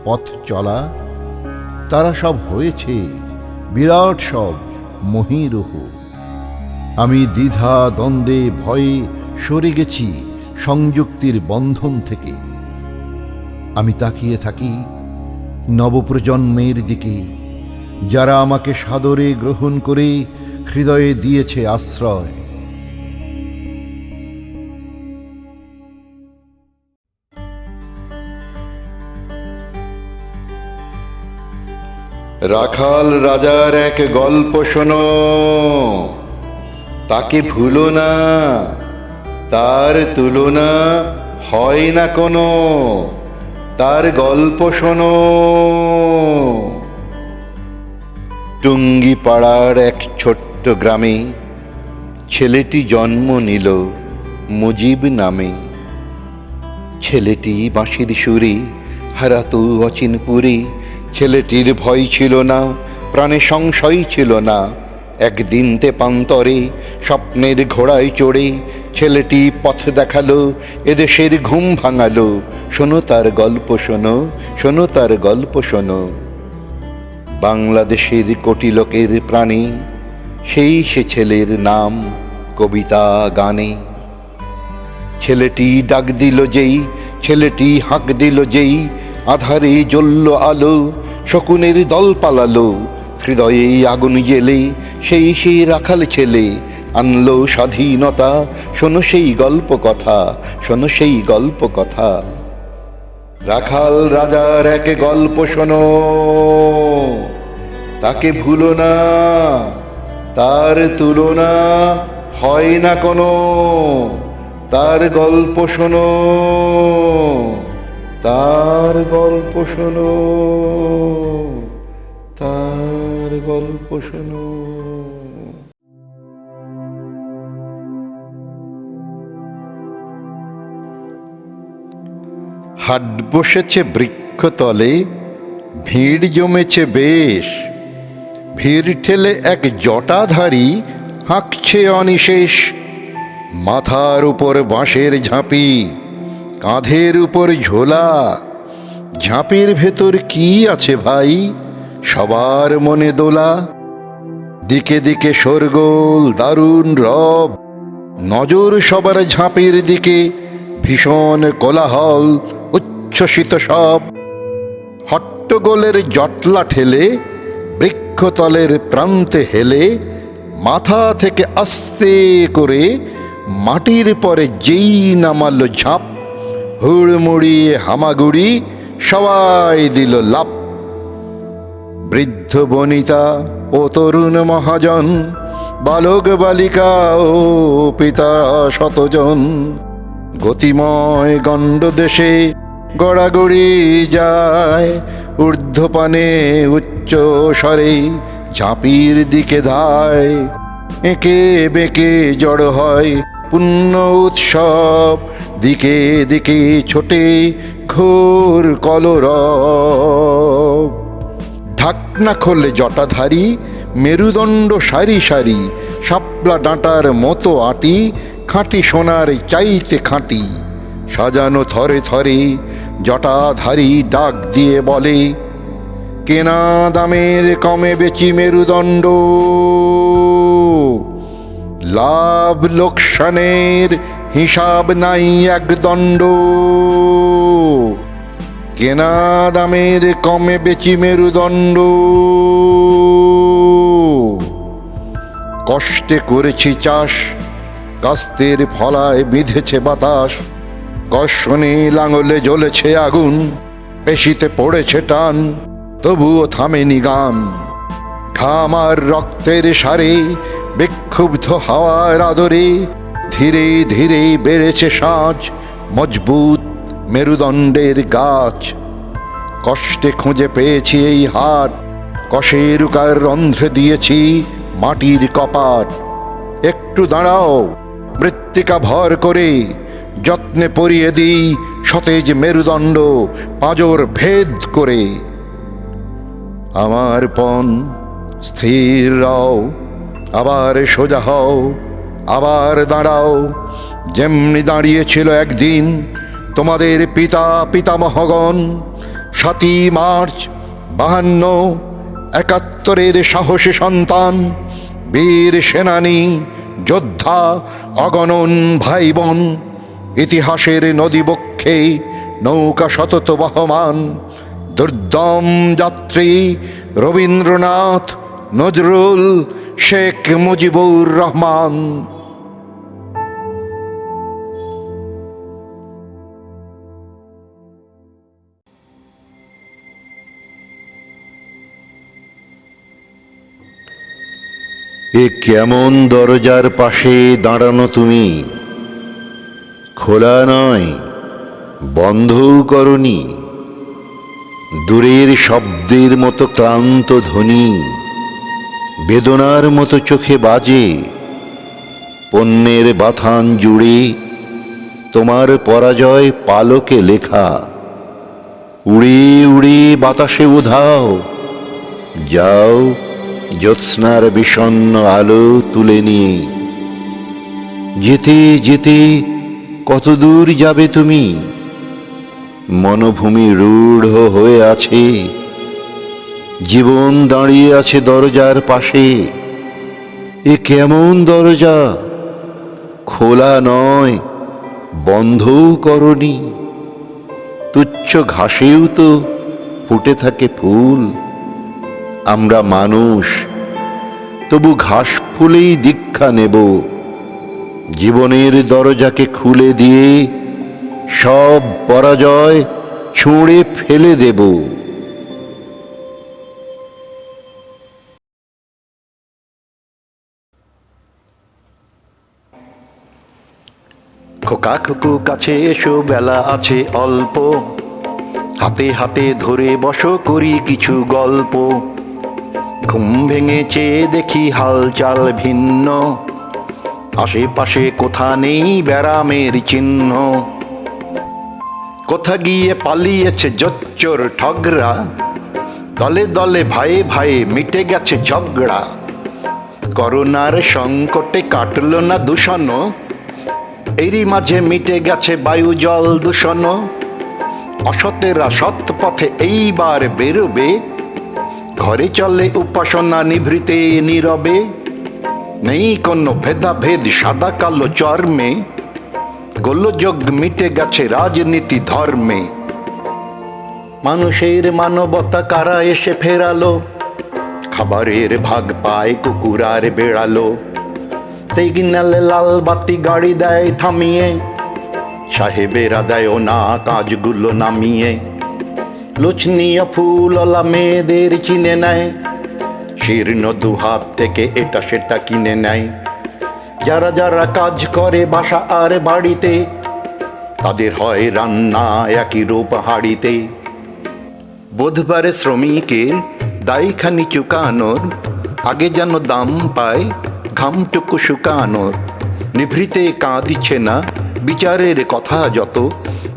পথ চলা, তারা সব হয়েছে বিরাট সব মহীরূহ। আমি দ্বিধা দ্বন্দ্বে ভয়ে সরে গেছি সংযুক্তির বন্ধন থেকে। আমি তাকিয়ে থাকি নবপ্রজন্মের দিকে, যারা আমাকে সাদরে গ্রহণ করে হৃদয়ে দিয়েছে আশ্রয়। রাখাল রাজার এক গল্প শোনো, তাকে ভুলো না, তার তুলনা হয় না কোনো, তার গল্প শোনো। টুঙ্গিপাড়ার এক ছোট্ট গ্রামে ছেলেটি জন্ম নিল মুজিব নামে। ছেলেটি বাঁশির সুরে হারাতো অচিনপুরে। ছেলেটির ভয় ছিল না, প্রাণে সংশয় ছিল না। একদিন তেপান্তরে স্বপ্নের ঘোড়ায় চড়ে ছেলেটি পথ দেখালো, এদেশের ঘুম ভাঙালো। শোনো তার গল্প শোনো, শোনো তার গল্প শোনো। বাংলাদেশের কোটি লোকের প্রাণে সেই সে ছেলের নাম কবিতা গানে। ছেলেটি ডাক দিল যেই, ছেলেটি হাঁক দিল যেই, আধারে জ্বলল আলো, শকুনের দল পালালো। হৃদয়ে আগুন জেলে সেই রাখাল ছেলে আনলো স্বাধীনতা। শোনো সেই গল্প কথা, শোনো সেই গল্প কথা। রাখাল রাজার এক গল্প শোনো, তাকে ভুলো না, তার তুলনা হয় না কোনো। তার গল্প শোনো, তার গল্প শোনো, তার গল্প শোনো। হাট বসেছে বৃক্ষতলে, ভিড় জমেছে বেশ। ভিড় ঠেলে এক জটাধারী হাঁকছে অনিশেষ। মাথার উপর বাঁশের ঝাঁপি, কাঁধের উপর ঝোলা। ঝাঁপির ভেতর কি আছে ভাই, সবার মনে দোলা। দিকে দিকে শোরগোল দারুণ রব, নজর সবার ঝাঁপির দিকে। ভীষণ কোলাহল উচ্ছ্বসিত সব। হট্টগোলের জটলা ঠেলে বৃক্ষতলের প্রান্তে হেলে, মাথা থেকে আস্তে করে মাটির পরে যেই নামালো ঝাঁপ, হুড়মুড়িয়ে হামাগুড়ি সবাই দিল লাফ। বৃদ্ধ বনিতা ও তরুণ মহাজন, বালক বালিকা ও পিতা শতজন। গতিময় গণ্ড দেশে গড়াগড়ি যায়, ঊর্ধ্বপানে উচ্চ স্বরে ঝাঁপির দিকে ধায়। এঁকে বেঁকে জড় হয় পুণ্য উৎসব, দিকে দিকে ছোটে ঘোর কলরব। ঢাকনা খোলে জটাধারী মেরুদণ্ড সারি সারি, শাপলা ডাঁটার মতো আটি, খাঁটি সোনার চাইতে খাঁটি। সাজানো থরে থরে জটাধারী ডাক দিয়ে বলে, কেনা দামের কমে বেচি মেরুদণ্ড, লাভ লোকসানের হিসাব নাই একদণ্ড। কেনা দামের কমে বেচি মেরুদণ্ড, কষ্টে করেছি চাষ, কাস্তের ফলায় বিঁধেছে বাতাস। কর্ষণে লাঙলে জ্বলেছে আগুন, পেশিতে পড়েছে টান, তবুও থামেনি গান। ঘাম আর রক্তের সারে বিক্ষুব্ধ হাওয়ার আদরে ধীরে ধীরে বেড়েছে সাজ, মজবুত মেরুদণ্ডের গাছ। কষ্টে খুঁজে পেয়েছি এই হাট, কষের উকার রন্ধ্রে দিয়েছি মাটির কপাট। একটু দাঁড়াও, মৃত্তিকা ভর করে যত্নে পরিয়ে দিই সতেজ মেরুদণ্ড পাঁজর ভেদ করে। আমার পণ স্থির রাও, আবার সোজা হও, আবার দাঁড়াও, যেমনি দাঁড়িয়েছিল একদিন তোমাদের পিতা পিতামহগণ। ৭ই মার্চ ৫২, ৭১-এর সাহসী সন্তান, বীর সেনানী যোদ্ধা অগণন ভাই বোন। ইতিহাসের নদীবক্ষে নৌকা সতত বহমান, দুর্দম যাত্রী রবীন্দ্রনাথ, নজরুল, শেখ মুজিবুর রহমান। এ কেমন দরজার পাশে দাঁড়ানো তুমি, খোলা নয় বন্ধও করনি। দূরের শব্দের মতো ক্লান্ত ধ্বনি বেদনার মতো চোখে বাজে। পণ্যের বাথান জুড়ে তোমার পরাজয় পালকে লেখা। উড়ে উড়ে বাতাসে উধাও, যাও জ্যোৎস্নার বিষণ্ণ আলো তুলে নিয়ে। যেতে যেতে কত দূর যাবে তুমি, মনোভূমি রূঢ় হয়ে আছে। জীবন দাঁড়িয়ে আছে দরজার পাশে। এ কেমন দরজা, খোলা নয় বন্ধও করনি। তুচ্ছ ঘাসেও তো ফুটে থাকে ফুল। আমরা মানুষ, তবু ঘাস ফুলেই দীক্ষা নেব। জীবনের দরজাকে খুলে দিয়ে সব পরাজয় ছুঁড়ে ফেলে দেব। খোকা খুকু কাছে এসো, বেলা আছে অল্প, হাতে হাতে ধরে বসো করি কিছু গল্প। ঘুম ভেঙে চেয়ে দেখি হালচাল ভিন্ন, আশেপাশে কোথা নেই ব্যারামের চিহ্ন। কোথা গিয়ে পালিয়েছে জোচ্চোর ঠগরা, দলে দলে ভাইয়ে ভাইয়ে মিটে গেছে ঝগড়া। করোনার সংকটে কাটলো না দূষণ, এরই মাঝে মিটে গেছে বায়ু জল দূষণ। অসতেরা সৎ পথে এইবার বেরোবে, ঘরে চলে উপাসনা নিভৃতে নীরবে। নেই কোনো ভেদাভেদ সাদা কালো চর্মে, গোলযোগ মিটে গেছে রাজনীতি ধর্মে। মানুষের মানবতা কারা এসে ফেরালো, খাবারের ভাগ পায় কুকুর আর বেড়ালো। সিগন্যালে লাল বাতি গাড়ি দেয় থামিয়ে, সাহেবেরা দেয় না কাজগুলো নামিয়ে। লোচনিয়া ফুলওয়ালা মেয়েদের চিনে নেয়, শীর্ণ দুহাত থেকে এটা সেটা কিনে নেয়। যারা যারা কাজ করে বাসা আর বাড়িতে, তাদের হয় রান্না একই রূপ হাড়িতে। বুধবারে শ্রমিকের দায়খানি চুকানোর আগে যেন দাম পায় ঘামটুকু শুকানোর। নিভৃতে কাঁদিছে না বিচারের কথা যত,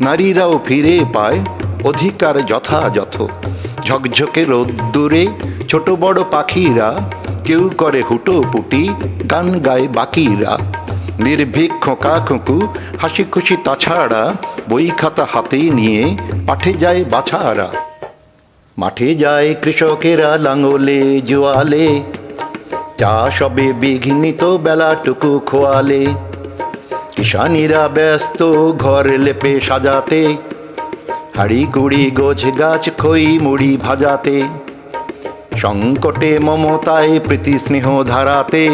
নারীরাও ফিরে পায় অধিকার যথাযথ। ঝকঝকে রোদ্দুরে ছোট বড় পাখিরা কেউ করে হুটোপুটি, গান গায় বাকিরা। নির্ভীক খোকা খুকু হাসি খুশি তাছাড়া, বই খাতা হাতে নিয়ে পাঠে যায় বাছারা। মাঠে যায় কৃষকেরা লাঙলে জোয়ালে, চাষ হবে বিঘ্নিত বেলাটুকু খোয়ালে। কিষানীরা ব্যস্ত ঘর লেপে সাজাতে, হাড়ি কুড়ি গোছ গাছ খই মুড়ি ভাজাতে। সংকটে মমতায় প্রীতি স্নেহ ধারাতে,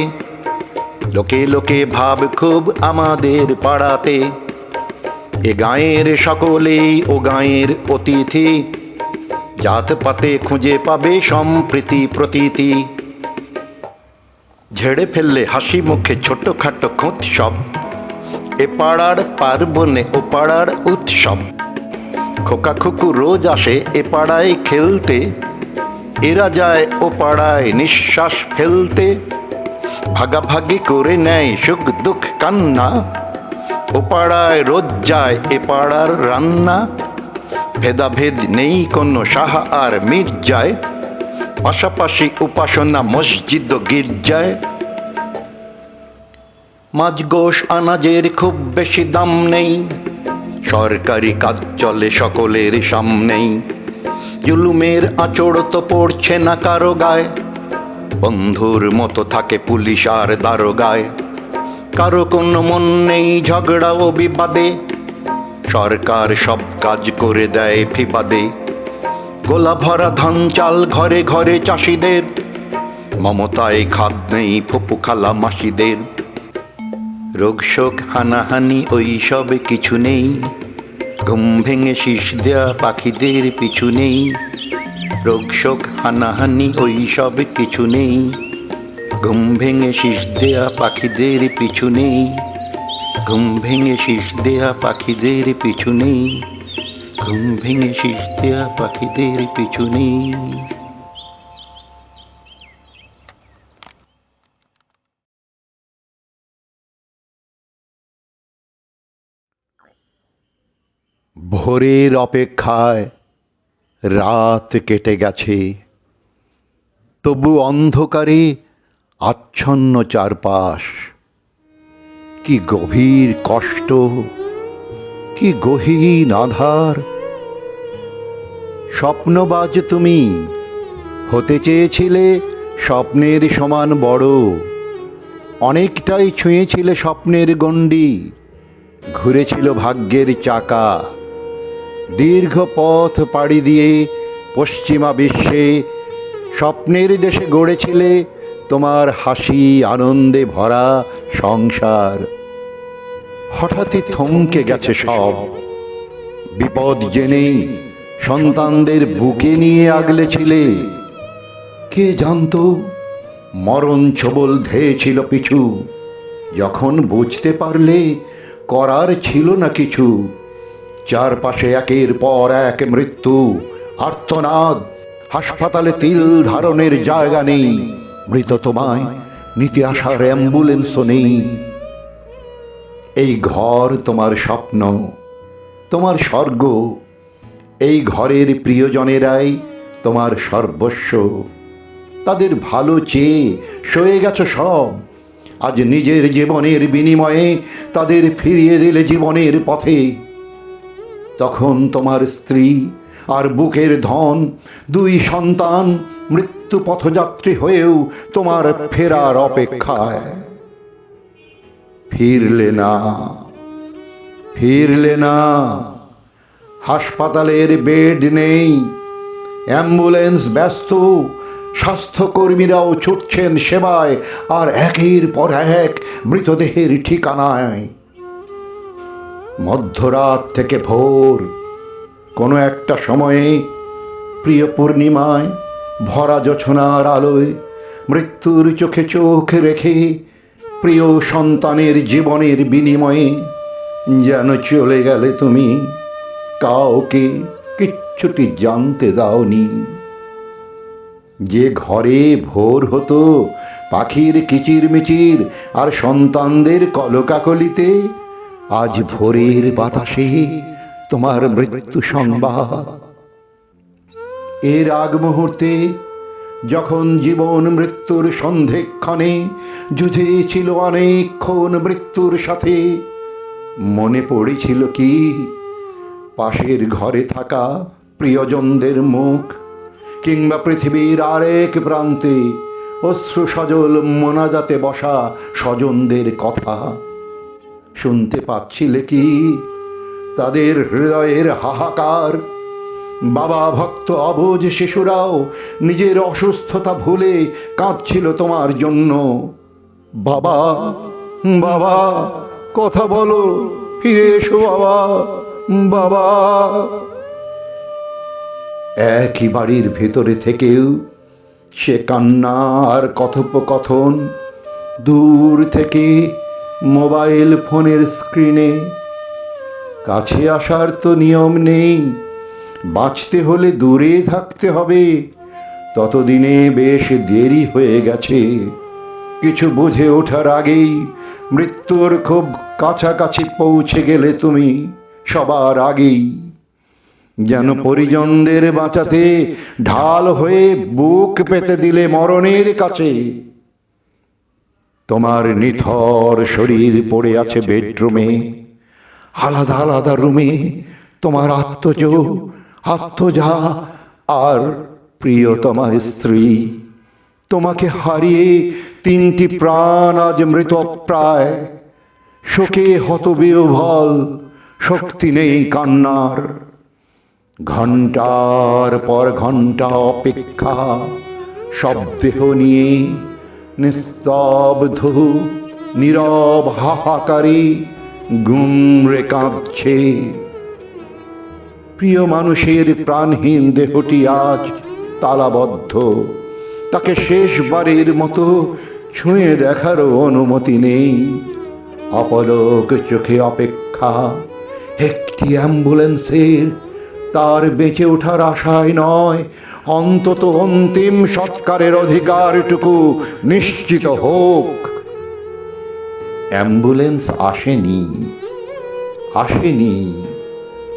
লোকে লোকে ভাব খুব আমাদের পাড়াতে। এ গাঁয়ের সকলেই ও গাঁয়ের অতিথি, জাত পাতে খুঁজে পাবে সম্প্রীতি প্রতীতি। ঝেড়ে ফেললে হাসি মুখে ছোটখাটো খুঁত সব, এ পাড়ার পার্বণে ও পাড়ার উৎসব। খোকা খুকু রোজ আসে এ পাড়ায় খেলতে, এরা যায় ও পাড়ায় নিঃশ্বাস ফেলতে। ভাগাভাগি করে নেয় সুখ দুঃখ কান্না, ও পাড়ায় রোজ যায় এ পাড়ার রান্না। ভেদাভেদ নেই কোনো সাহা আর মির্জায়, পাশাপাশি উপাসনা মসজিদ ও গির্জায়। মাছ গোশ আনাজের খুব বেশি দাম নেই, সরকারি কাজ চলে সকলের সামনেই। জুলুমের আঁচড় তো পড়ছে না কারো গায়ে, বন্ধুর মতো থাকে পুলিশ আর দারোগায়। কারো কোনো মন নেই ঝগড়া ও বিবাদে, সরকার সব কাজ করে দেয় ফিবাদে। গোলা ভরা ধান চাল ঘরে ঘরে চাষিদের, মমতায় খাদ নেই ফুপু খালা মাসিদের। রোগ শোক হানাহানি ওই সব কিছু নেই, ঘুম ভেঙে শীষ দেয়া পাখিদের পিছু নেই। রোগ শোক হানাহানি ওই সব কিছু নেই, ঘুম ভেঙে শীষ দেয়া পাখিদের পিছু নেই। ঘুম ভেঙে শীষ দেয়া পাখিদের পিছু নেই, ঘুম ভেঙে শীষ দেয়া পাখিদের পিছু নেই। ভোরের অপেক্ষায় রাত কেটে গেছে, তবু অন্ধকারে আচ্ছন্ন চারপাশ। কি গভীর কষ্ট, কি গহীন আধার। স্বপ্নবাজ তুমি, হতে চেয়েছিলে স্বপ্নের সমান বড়। অনেকটাই ছুঁয়েছিলে স্বপ্নের গণ্ডি, ঘুরেছিল ভাগ্যের চাকা। দীর্ঘ পথ পাড়ি দিয়ে পশ্চিমা বিশ্বে স্বপ্নের দেশে গড়েছিলে তোমার হাসি আনন্দে ভরা সংসার। হঠাৎই থমকে গেছে সব। বিপদ জেনেই সন্তানদের বুকে নিয়ে আগলেছিলে। কে জানতো মরণ ছোবল ধেয়েছিল পিছু। যখন বুঝতে পারলে করার ছিল না কিছু, চারপাশে একের পর এক মৃত্যু, আর্তনাদ। হাসপাতালে তিল ধারণের জায়গা নেই, মৃত তোমায় নিতে আসার অ্যাম্বুলেন্সও নেই। এই ঘর তোমার স্বপ্ন, তোমার স্বর্গ। এই ঘরের প্রিয়জনেরাই তোমার সর্বস্ব। তাদের ভালো চেয়ে সয়ে গেছ সব। আজ নিজের জীবনের বিনিময়ে তাদের ফিরিয়ে দিলে জীবনের পথে। তখন তোমার স্ত্রী আর বুকের ধন, দুই সন্তান মৃত্যু পথযাত্রী হয়েও তোমার ফেরার অপেক্ষায়। ফিরলে না, ফিরলে না। হাসপাতালের বেড নেই, অ্যাম্বুলেন্স ব্যস্ত, স্বাস্থ্যকর্মীরাও ছুটছেন সেবায়, আর একের পর এক মৃতদেহের ঠিকানায়। মধ্যরাত থেকে ভোর, কোনো একটা সময়ে প্রিয় পূর্ণিমায় ভরা জোছনার আলোয় মৃত্যুর চোখে চোখ রেখে প্রিয় সন্তানের জীবনের বিনিময়ে যেন চলে গেলে তুমি, কাউকে কিচ্ছুটি জানতে দাওনি। যে ঘরে ভোর হতো পাখির কিচিরমিচির আর সন্তানদের কলকাকলিতে, আজ ভোরের বাতাসে তোমার মৃত্যু সংবাদ। এর আগ মুহূর্তে যখন জীবন মৃত্যুর সন্ধিক্ষণে যুঝেছিল অনেকক্ষণ মৃত্যুর সাথে, মনে পড়েছিল কি পাশের ঘরে থাকা প্রিয়জনদের মুখ, কিংবা পৃথিবীর আরেক প্রান্তে অশ্রু সজল মোনাজাতে বসা স্বজনদের কথা? শুনতে পাচ্ছিলে কি তাদের হৃদয়ের হাহাকার? বাবা ভক্ত অবুঝ শিশুরাও নিজের অসুস্থতা ভুলে কাঁদছিল তোমার জন্য। বাবা, বাবা, কথা বলো, ফিরে এসো বাবা, বাবা। একই বাড়ির ভেতরে থেকেও সে কান্না আর কথোপকথন দূর থেকে মোবাইল ফোনের স্ক্রিনে। কাছে আসার তো নিয়ম নেই, বাঁচতে হলে দূরে থাকতে হবে। ততদিনে বেশ দেরি হয়ে গেছে। কিছু বুঝে ওঠার আগেই মৃত্যুর খুব কাছাকাছি পৌঁছে গেলে তুমি, সবার আগেই। যেন পরিজনদের বাঁচাতে ঢাল হয়ে বুক পেতে দিলে মরণের কাছে। তোমার নিথর শরীর পড়ে আছে বেডরুমে, আলাদা আলাদা রুমে তোমার আত্মজা আর প্রিয়তমা স্ত্রী। তোমাকে হারিয়ে তিনটি প্রাণ আজ মৃতপ্রায়। শোকে হতবিহ্বল, শক্তি নেই কান্নার। ঘণ্টার পর ঘণ্টা অপেক্ষা, শবদেহ নিয়ে নিস্তব্ধ নীরব হাহাকারে গুমরে কাঁদছে। প্রিয় মানুষের প্রাণহীন দেহটি আজ তালাবদ্ধ। তাকে শেষবারের মতো ছুঁয়ে দেখারও অনুমতি নেই। অপলক চোখে অপেক্ষা একটি অ্যাম্বুলেন্সের, তার বেঁচে ওঠার আশায় নয়, অন্তত অন্তিম সৎকারের অধিকারটুকু নিশ্চিত হোক। অ্যাম্বুলেন্স আসেনি।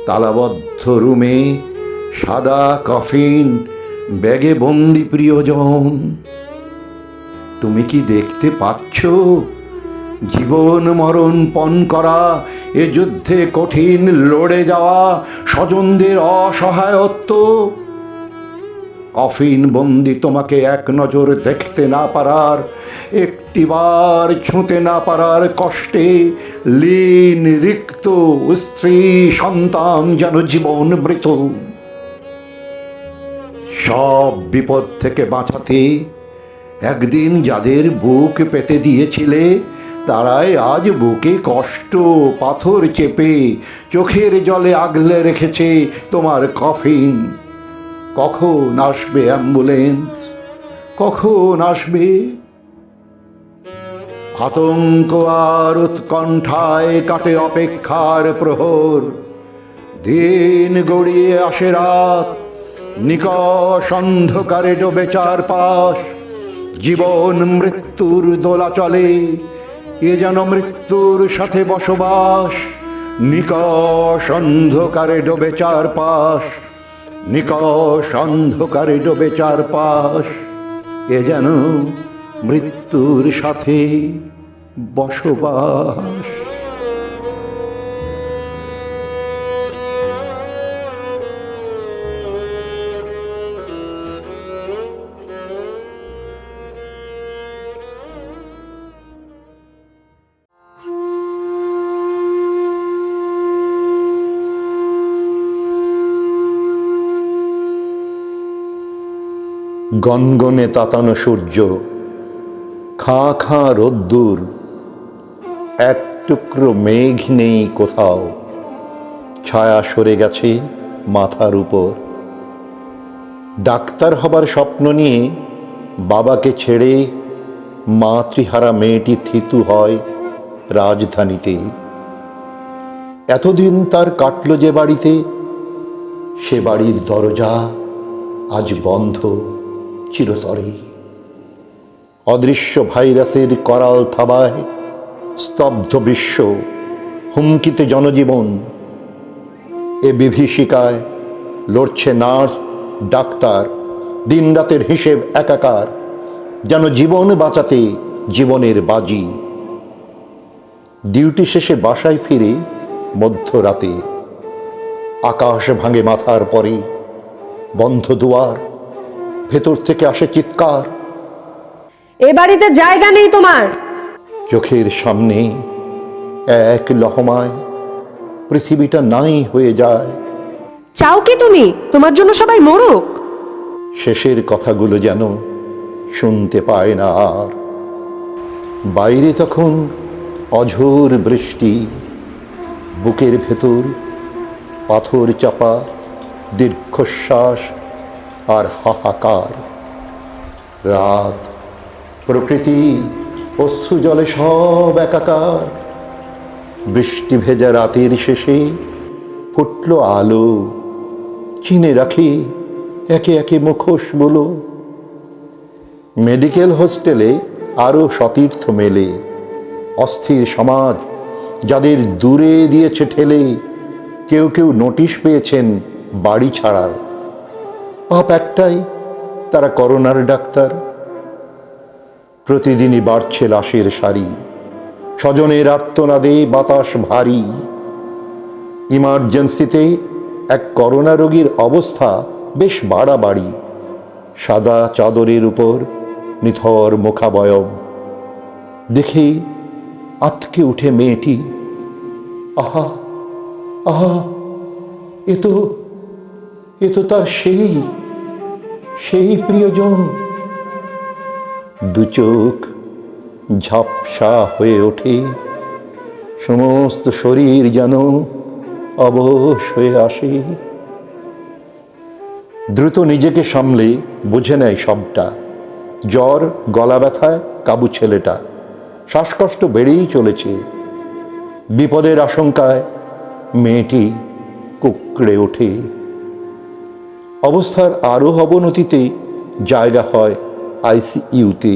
তালাবদ্ধ রুমে সাদা কফিন, ব্যাগে বন্দি প্রিয়জন। তুমি কি দেখতে পাচ্ছ? জীবন মরণ পণ করা এ যুদ্ধে কঠিন লড়ে যাওয়া স্বজনদের অসহায়ত্ব। কফিন বন্দি তোমাকে এক নজর দেখতে না পারার, একটিবার ছুঁতে না পারার কষ্টে লীন রিক্ত স্ত্রী সন্তান যেন জীবন মৃত। সব বিপদ থেকে বাঁচাতে একদিন যাদের বুক পেতে দিয়েছিলে, তারাই আজ বুকে কষ্ট পাথর চেপে চোখের জলে আগলে রেখেছে তোমার কফিন। কখন আসবে অ্যাম্বুলেন্স? কখন আসবে? আতঙ্ক আর উৎকণ্ঠায় কাটে অপেক্ষার প্রহর। দিন গড়িয়ে আসে রাত, নিকষ অন্ধকারে ডোবে চারপাশ। জীবন মৃত্যুর দোলাচলে, এ যেন মৃত্যুর সাথে বসবাস। নিকষ অন্ধকারে ডোবে চারপাশ, নিকষ অন্ধকারে ডোবে চারপাশ। এ যেন মৃত্যুর সাথে বসবাস। গনগনে তাতানো সূর্য, খাঁ খাঁ রোদ্দুর, এক টুকরো মেঘ নেই কোথাও। ছায়া সরে গেছে মাথার উপর। ডাক্তার হবার স্বপ্ন নিয়ে বাবাকে ছেড়ে মাতৃহারা মেয়েটি থিতু হয় রাজধানীতে। এতদিন তার কাটল যে বাড়িতে, সে বাড়ির দরজা আজ বন্ধ চিরতরে। অদৃশ্য ভাইরাসের করাল থাবায় স্তব্ধ বিশ্ব, হুমকিতে জনজীবন। এ বিভীষিকায় লড়ছে নার্স, ডাক্তার, দিনরাতের হিসেব একাকার, যেন জীবন বাঁচাতে জীবনের বাজি। ডিউটি শেষে বাসায় ফিরে মধ্যরাতে, আকাশ ভাঙে মাথার পরে, বন্ধ দুয়ার, ভেতর থেকে আসে চিৎকার। এ বাড়িতে জায়গা নেই তোমার। চোখের সামনে এক লহমায় পৃথিবীটা নাই হয়ে যায়। চাও কি তুমি তোমার জন্য সবাই মরুক? শেষের কথাগুলো যেন শুনতে পায় না আর। বাইরে তখন অঝোর বৃষ্টি, বুকের ভেতর পাথর চাপা দীর্ঘশ্বাস আর হাহাকার। রাত, প্রকৃতি, অশ্রু জলে সব একাকার। বৃষ্টি ভেজা রাতের শেষে ফুটল আলো, চিনে রাখে একে একে মুখোশগুলো। মেডিকেল হোস্টেলে আরও সতীর্থ মেলে, অস্থির সমাজ যাদের দূরে দিয়েছে ঠেলে। কেউ কেউ নোটিশ পেয়েছেন বাড়ি ছাড়ার, পাপ একটাই, তারা করোনার ডাক্তার। প্রতিদিনই বাড়ছে লাশের সারি, স্বজনের আর্তনাদে বাতাস ভারী। ইমার্জেন্সিতে এক করোনা রোগীর অবস্থা বেশ বাড়াবাড়ি। সাদা চাদরের উপর নিথর মুখাবয়ব, দেখে আটকে উঠে মেয়েটি। আহা আহা, এ তো তার সেই প্রিয়জন। দু চোখ ঝাপসা হয়ে ওঠে, সমস্ত শরীর যেন অবশ হয়ে আসে। দ্রুত নিজেকে সামলে বুঝে নেয় সবটা। জ্বর, গলা ব্যথায় কাবু ছেলেটা, শ্বাসকষ্ট বেড়েই চলেছে। বিপদের আশঙ্কায় মেয়েটি কুঁকড়ে ওঠে। অবস্থার আরও অবনতিতে জায়গা হয় আইসিইউতে।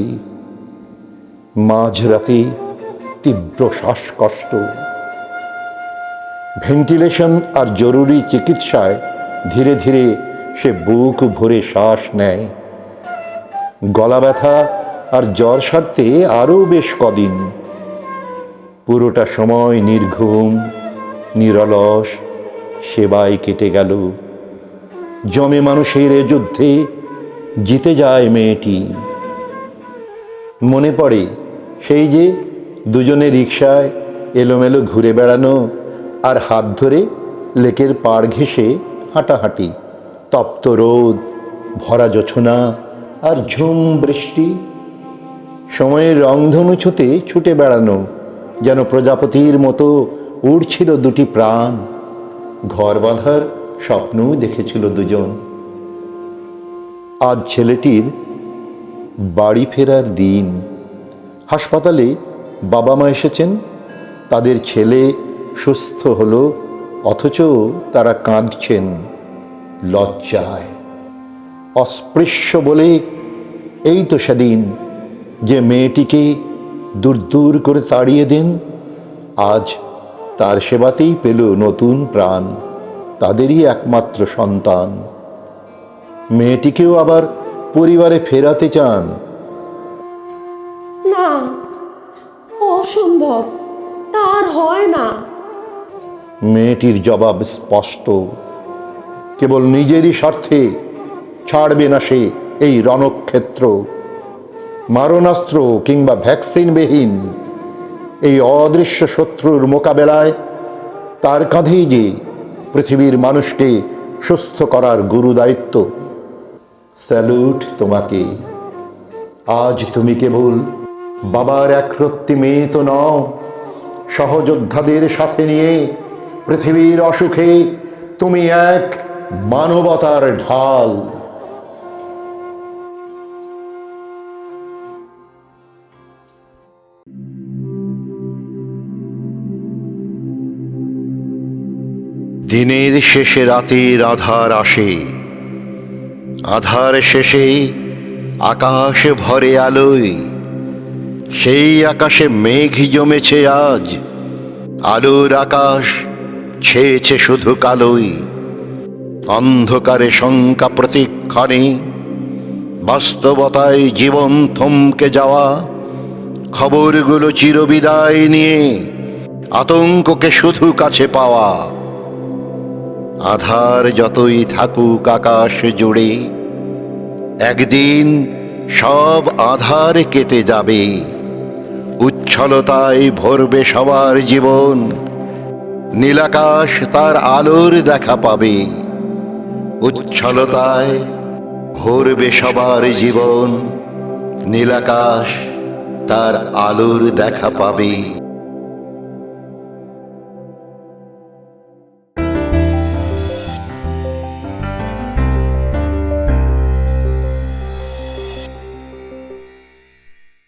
মাঝরাতে তীব্র শ্বাসকষ্ট, ভেন্টিলেশন আর জরুরি চিকিৎসায় ধীরে ধীরে সে বুক ভরে শ্বাস নেয়। গলা ব্যথা আর জ্বর সারতে আরও বেশ কদিন। পুরোটা সময় নির্ঘুম, নিরলস সেবায় কেটে গেল। জমে মানুষের এ যুদ্ধে জিতে যায় মেয়েটি। মনে পড়ে সেই যে দুজনে রিকশায় এলোমেলো ঘুরে বেড়ানো, আর হাত ধরে লেকের পাড় ঘেঁষে হাঁটাহাঁটি। তপ্ত রোদ, ভরা জোছনা আর ঝুম বৃষ্টি। সময়ের রংধনু ছুঁতে ছুটে বেড়ানো, যেন প্রজাপতির মতো উড়ছিল দুটি প্রাণ। ঘর বাঁধার স্বপ্নও দেখেছিল দুজন। আজ ছেলেটির বাড়ি ফেরার দিন। হাসপাতালে বাবা মা এসেছেন, তাদের ছেলে সুস্থ হলো, অথচ তারা কাঁদছেন লজ্জায়। অস্পৃশ্য বলে এই তো সেদিন যে মেয়েটিকে দূর দূর করে তাড়িয়ে দেন, আজ তার সেবাতেই পেল নতুন প্রাণ, তাদেরই একমাত্র সন্তান। মেয়েটিকেও আবার পরিবারে ফেরাতে চান। না, অসম্ভব, তার হয় না। মেয়েটির জবাব স্পষ্ট, কেবল নিজেরই স্বার্থে ছাড়বে না সে এই রণক্ষেত্র। মারণাস্ত্র কিংবা ভ্যাকসিনবিহীন এই অদৃশ্য শত্রুর মোকাবেলায় তার কাঁধেই যে পৃথিবীর মানুষকে সুস্থ করার গুরু দায়িত্ব। স্যালুট তোমাকে। আজ তুমি কেবল বাবার একরত্তি মেয়ে তো নও, সহযোদ্ধাদের সাথে নিয়ে পৃথিবীর অসুখে তুমি এক মানবতার ঢাল। দিনের শেষে রাতের আধার আসে, আধার শেষে আকাশ ভরে আলোয়। সেই আকাশে মেঘ জমেছে আজ, আলোর আকাশ ছেয়েছে শুধু কালোই, অন্ধকারে শঙ্কা প্রতিক্ষণে, বাস্তবতায় জীবন থমকে যাওয়া, খবরগুলো চিরবিদায় নিয়ে আতঙ্ককে শুধু কাছে পাওয়া। আধার যতই থাকুক আকাশ জুড়ে, একদিন সব আধার কেটে যাবে, উচ্ছলতায় ভরবে সবার জীবন, নীলাকাশ তার আলোর দেখা পাবে। উচ্ছলতায় ভরবে সবার জীবন, নীলাকাশ তার আলোর দেখা পাবে।